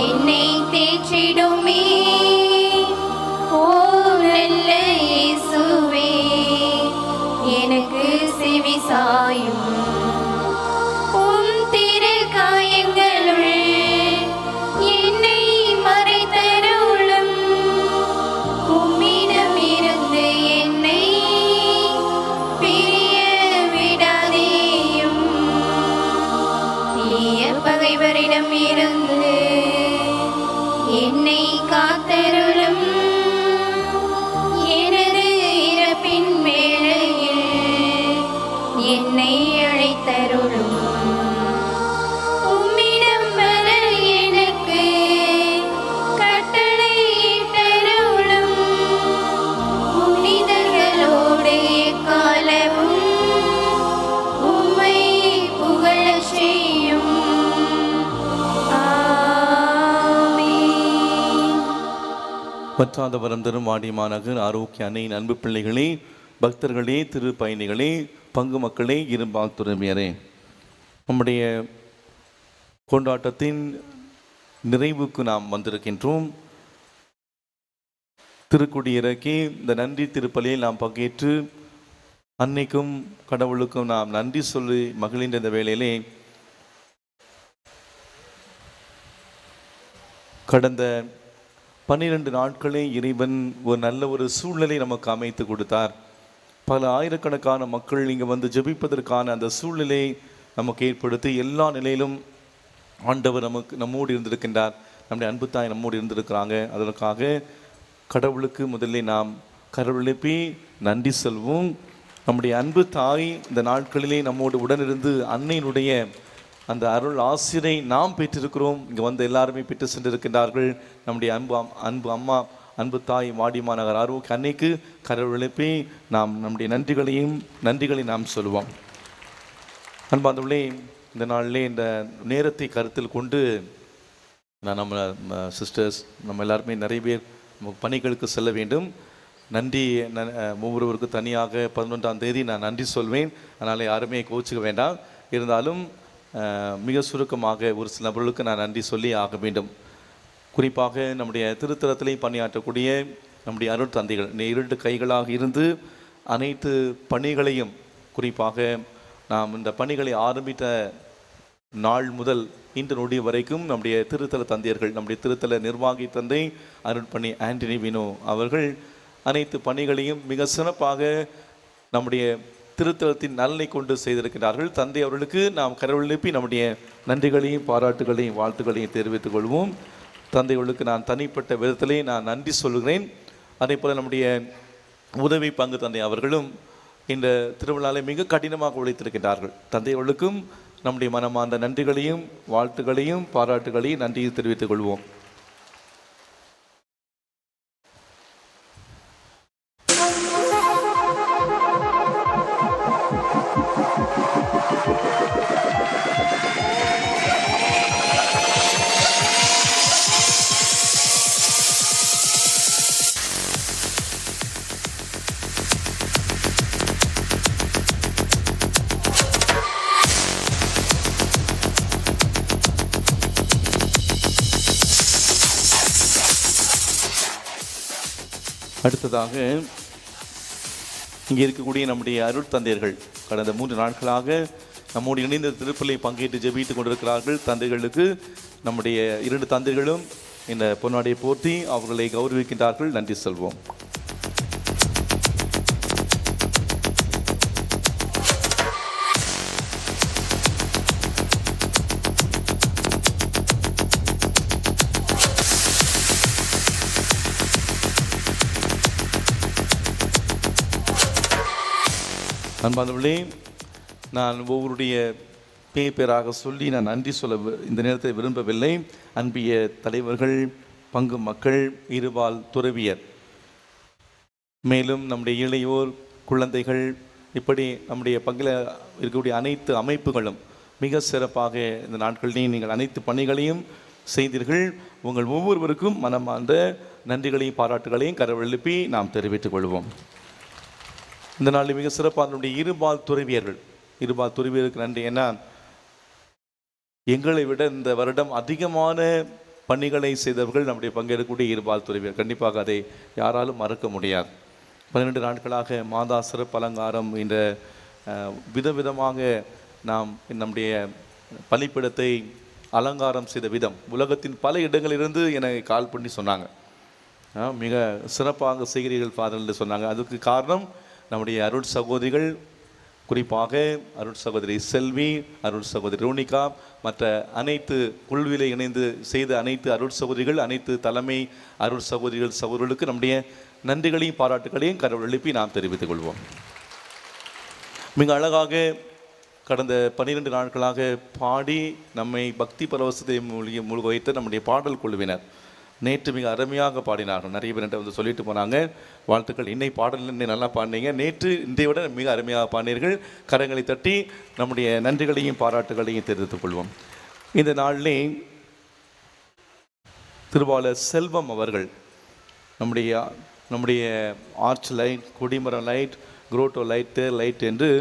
என்னை தேற்றிடுமே. ஓ நல்ல இயேசுவே, எனக்கு செவி சாயும். உம் திரு காயங்களுள் என்னை மறைத்தருளும். உம்மிடம் இருந்து என்னை பிரிய விடாதேயும். தீய பகைவரிடம் இருந்து என்னை காத்தருளும். எனது இறப்பின் வேளையில் என்னை அழைத்தருளும். உம்மிடம் வர எனக்கு கட்டளையிட்டருளும். புனிதர்களோடு எக்காலமும் உம்மை புகழச் செய்யும். ஆமென். பற்றாத வரம் தரும் வாடிமாநகர் ஆரோக்கிய அன்னையின் அன்பு பிள்ளைகளே, பக்தர்களே, திரு பயணிகளே, பங்கு மக்களே, இருபால் துறவியரே, நம்முடைய கொண்டாட்டத்தின் நிறைவுக்கு நாம் வந்திருக்கின்றோம். திருக்குடி இறக்கி இந்த நன்றி திருப்பலியில் நாம் பங்கேற்று அன்னைக்கும் கடவுளுக்கும் நாம் நன்றி சொல்லி மகிழ்கின்ற இந்த வேளையிலே கடந்த 12 நாட்களே இறைவன் ஒரு நல்ல ஒரு சூழ்நிலை நமக்கு அமைத்து கொடுத்தார். பல ஆயிரக்கணக்கான மக்கள் இங்கே வந்து ஜெபிப்பதற்கான அந்த சூழ்நிலை நமக்கு ஏற்படுத்தி எல்லா நிலையிலும் ஆண்டவர் நம்மோடு இருந்திருக்கின்றார். நம்முடைய அன்பு தாய் நம்மோடு இருந்திருக்கிறாங்க. அதற்காக கடவுளுக்கு முதலில் நாம் கரவெழுப்பி நன்றி சொல்வோம். நம்முடைய அன்பு தாய் இந்த நாட்களிலே நம்மோடு உடனிருந்து அன்னையினுடைய அந்த அருள் ஆசிரை நாம் பெற்றிருக்கிறோம். இங்கே வந்து எல்லாருமே பெற்று சென்றிருக்கின்றார்கள். நம்முடைய அன்பு அம்மா, அன்பு தாய் வாடிமாநகர் ஆரோக்கிய அன்னைக்கு கரவெழுப்பி நாம் நம்முடைய நன்றிகளை நாம் சொல்லுவோம். அன்பார்ந்தவர்களே, இந்த நாளிலே இந்த நேரத்தை கருத்தில் கொண்டு நம்ம சிஸ்டர்ஸ் நம்ம எல்லாருமே நிறைய பேர் பணிகளுக்கு செல்ல வேண்டும். நன்றி ஒவ்வொருவருக்கும் தனியாக 11ஆம் தேதி நான் நன்றி சொல்வேன். அதனால் யாருமே கோச்சிக்க வேண்டாம். இருந்தாலும் மிக சுருக்கமாக ஒரு சில நபர்களுக்கு நான் நன்றி சொல்லி ஆக வேண்டும். குறிப்பாக நம்முடைய திருத்தலத்திலே பணியாற்றக்கூடிய நம்முடைய அருள் தந்தைகள் 2 கைகளாக இருந்து அனைத்து பணிகளையும், குறிப்பாக நாம் இந்த பணிகளை ஆரம்பித்த நாள் முதல் இன்று நொடி வரைக்கும் நம்முடைய திருத்தல தந்தையர்கள், நம்முடைய திருத்தல நிர்வாகி தந்தை அருட்பணி ஆண்டனி வினோ அவர்கள் அனைத்து பணிகளையும் மிக சிறப்பாக நம்முடைய திருத்தலத்தின் நலனை கொண்டு செய்திருக்கிறார்கள். தந்தை அவர்களுக்கு நாம் கரவெழுப்பி நம்முடைய நன்றிகளையும் பாராட்டுகளையும் வாழ்த்துக்களையும் தெரிவித்துக் கொள்வோம். தந்தைகளுக்கு நான் தனிப்பட்ட விதத்திலே நான் நன்றி சொல்கிறேன். அதே போல் நம்முடைய உதவி பங்கு தந்தை அவர்களும் இந்த திருவிழாவை மிக கடினமாக உழைத்திருக்கிறார்கள். தந்தைகளுக்கும் நம்முடைய மனமார்ந்த நன்றிகளையும் வாழ்த்துக்களையும் பாராட்டுகளையும் நன்றியை தெரிவித்துக் கொள்வோம். அடுத்ததாக இங்கே இருக்கக்கூடிய நம்முடைய அருள் தந்தையர்கள் கடந்த 3 நாட்களாக நம்மோடு இணைந்த திருப்பலியை பங்கேற்று ஜெபித்துக் கொண்டிருக்கிறார்கள். தந்தைகளுக்கு நம்முடைய 2 தந்தைகளும் இந்த பொன்னாடியை போர்த்தி அவர்களை கௌரவிக்கின்றார்கள். நன்றி சொல்வோம். அன்பானவர்களே, நான் ஒவ்வொருடைய பேராக சொல்லி நான் நன்றி சொல்ல இந்த நேரத்தை விரும்பவில்லை. அன்பிய தலைவர்கள், பங்கு மக்கள், இருபால் துறவியர், மேலும் நம்முடைய இளையோர், குழந்தைகள், இப்படி நம்முடைய பங்கில் இருக்கக்கூடிய அனைத்து அமைப்புகளும் மிக சிறப்பாக இந்த நாட்களிலே நீங்கள் அனைத்து பணிகளையும் செய்தீர்கள். உங்கள் ஒவ்வொருவருக்கும் மனமார்ந்த நன்றிகளையும் பாராட்டுகளையும் கரவெழுப்பி நாம் தெரிவித்துக் கொள்வோம். இந்த நாளில் மிக சிறப்பாக நம்முடைய இருபால் துறவியருக்கு நன்றி. ஏன்னா எங்களை விட இந்த வருடம் அதிகமான பணிகளை செய்தவர்கள் நம்முடைய பங்கேற்கக்கூடிய ஈர்பால் துறைவர். கண்டிப்பாக அதை யாராலும் மறக்க முடியாது. 12 நாட்களாக மாதா சிறப்பு அலங்காரம் என்ற விதவிதமாக நாம் நம்முடைய பலிப்பிடத்தை அலங்காரம் செய்த விதம் உலகத்தின் பல இடங்களிலிருந்து எனக்கு கால் பண்ணி சொன்னாங்க, மிக சிறப்பாக செய்கிறீர்கள் ஃபாதர் என்று சொன்னாங்க. அதுக்கு காரணம் நம்முடைய அருள் சகோதரிகள், குறிப்பாக அருள் சகோதரி செல்வி, அருள் சகோதரி ரோனிகா, மற்ற அனைத்து குழுவிலே இணைந்து செய்த அனைத்து அருள் சகோதரிகள், அனைத்து தலைமை அருள் சகோதரிகளுக்கு நம்முடைய நன்றிகளையும் பாராட்டுகளையும் கடவுள் எழுப்பி நாம் தெரிவித்துக் கொள்வோம். மிக அழகாக கடந்த 12 நாட்களாக பாடி நம்மை பக்தி பரவசத்தை மூழ்க வைத்த நம்முடைய பாடல் குழுவினர் நேற்று மிக அருமையாக பாடினார்கள். நிறைய பேர் வந்து சொல்லிட்டு போனாங்க, வாழ்த்துக்கள், இன்னை பாடல் நல்லா பாடினீங்க, நேற்று இன்றைய விட மிக அருமையாக பாடினீர்கள். கரங்களை தட்டி நம்முடைய நன்றிகளையும் பாராட்டுகளையும் தெரிவித்துக் கொள்வோம். இந்த நாளிலே திருவாளர் செல்வம் அவர்கள் நம்முடைய ஆர்ச் லைட், கொடிமரம் லைட், குரோட்டோ லைட், லைட் என்று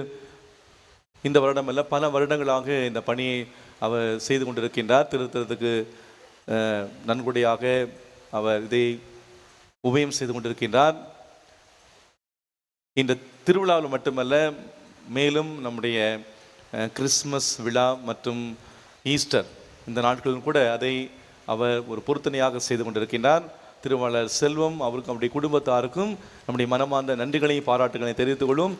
இந்த வருடமல்ல பல வருடங்களாக இந்த பணியை அவர் செய்து கொண்டிருக்கின்றார். திருத்தலத்துக்கு நன்கொடையாக அவர் இதை உபயம் செய்து கொண்டிருக்கின்றார். இந்த திருவிழாவில் மட்டுமல்ல, மேலும் நம்முடைய கிறிஸ்மஸ் விழா மற்றும் ஈஸ்டர் இந்த நாட்களிலும் கூட அதை அவர் ஒரு பொருத்தனையாக செய்து கொண்டிருக்கின்றார். திருவாளர் செல்வம் அவருக்கும் அவருடைய குடும்பத்தாருக்கும் நம்முடைய மனமார்ந்த நன்றிகளையும் பாராட்டுகளையும் தெரிவித்துக் கொள்ளும்.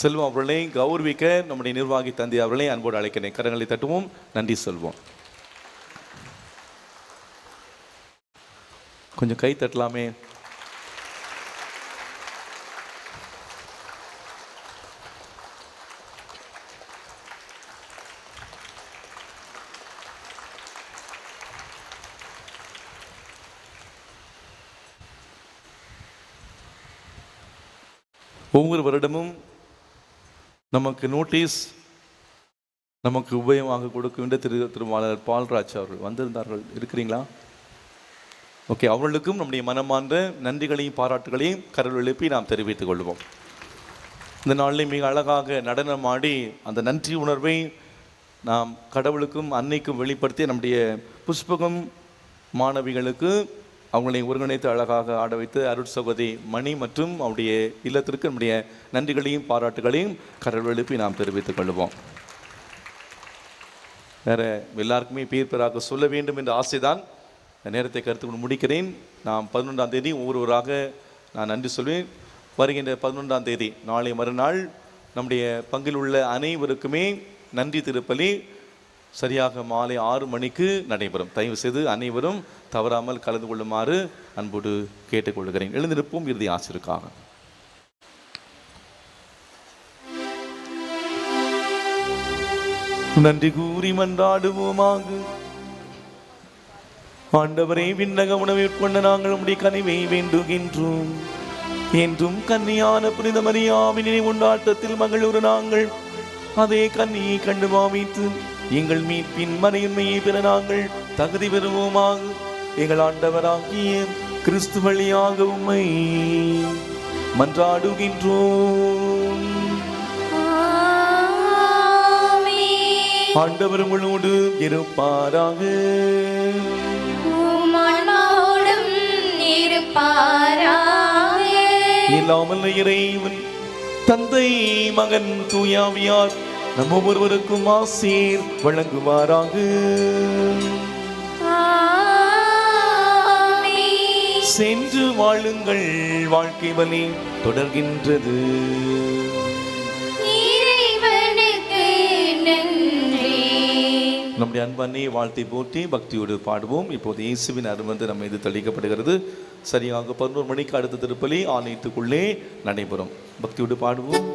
செல்வம் அவர்களை கௌரவிக்க நம்முடைய நிர்வாகி தந்தை அவர்களை அன்போடு அழைக்கிறேன். கரங்களை தட்டுவோம், நன்றி சொல்வோம். கொஞ்சம் கை தட்டலாமே. ஒவ்வொரு வருடமும் நமக்கு நோட்டீஸ், நமக்கு உபயமாக கொடுக்கின்ற திருவாளர் பால்ராஜ் அவர்கள் வந்திருந்தார்கள். இருக்கிறீங்களா? ஓகே, அவர்களுக்கும் நம்முடைய மனமார்ந்த நன்றிகளையும் பாராட்டுகளையும் கடவுள் எழுப்பி நாம் தெரிவித்துக் கொள்வோம். இந்த நாளில் மிக அழகாக நடனமாடி அந்த நன்றி உணர்வை நாம் கடவுளுக்கும் அன்னைக்கும் வெளிப்படுத்தி நம்முடைய புஷ்பகம் மாணவிகளுக்கு அவங்களை ஒருங்கிணைத்து அழகாக ஆட வைத்து அருட் சகோதரி மணி மற்றும் அவருடைய இல்லத்திற்கு நம்முடைய நன்றிகளையும் பாராட்டுகளையும் கடவுள் எழுப்பி நாம் தெரிவித்துக் கொள்வோம். வேற எல்லாருக்குமே பேர் பேராக சொல்ல வேண்டும் என்ற ஆசைதான். நேரத்தை கருத்து முடிக்கிறேன். நாம் 11ஆம் தேதி ஒவ்வொருவராக நான் நன்றி சொல்வேன். வருகின்ற 11ஆம் தேதி நாளை மறுநாள் நம்முடைய பங்கில் உள்ள அனைவருக்குமே நன்றி திருப்பலி சரியாக மாலை 6 மணிக்கு நடைபெறும். தயவு செய்து அனைவரும் தவறாமல் கலந்து கொள்ளுமாறு அன்போடு கேட்டுக்கொள்கிறேன். எழுந்திருப்போம் இறுதி ஆசிரியருக்காக. நன்றி கூறி மன்றாடுவோமாக. ஆண்டவரே, விண்ணக உணவை உட்கொண்ட நாங்கள் உம்முடைய கனிவை வேண்டுகின்றோம். என்றும் கன்னியான புனித மரியாவின் நினைவு கொண்டாட்டத்தில் மகளூர் நாங்கள் அதே கன்னியை கண்டு பாவித்து எங்கள் மீட்பின் மறையுண்மையை பெற நாங்கள் தகுதி பெறுவோமாக. எங்கள் ஆண்டவராகிய கிறிஸ்து வழியாக உம்மை மன்றாடுகின்றோம். ஆண்டவர் உங்களோடு இருப்பாராக. இல்லாமல் இறைவன் தந்தை, மகன், தூயாவியார் நம் ஒவ்வொருவருக்கும் ஆசீர் வழங்குவாராக. சென்று வாழுங்கள், வாழ்க்கை வழி தொடர்கின்றது. நம்முடைய அன்பனை வாழ்த்தை போற்றி பக்தியோடு பாடுவோம். இப்போது இயேசுவின் அருமந்து நம்ம இது தெளிக்கப்படுகிறது. சரியாக 11 மணிக்கு அடுத்த திருப்பலி ஆலயத்துக்குள்ளே நடைபெறும். பக்தியோடு பாடுவோம்.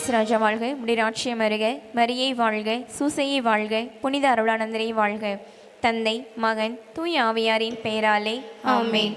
இயேசு ராஜா வாழ்க, உடைய ராட்சியம் அருக, மரியை வாழ்க, சூசையை வாழ்க, புனித அருளானந்தரை வாழ்க. தந்தை, மகன், தூய ஆவியாரின் பெயராலே ஆமென்.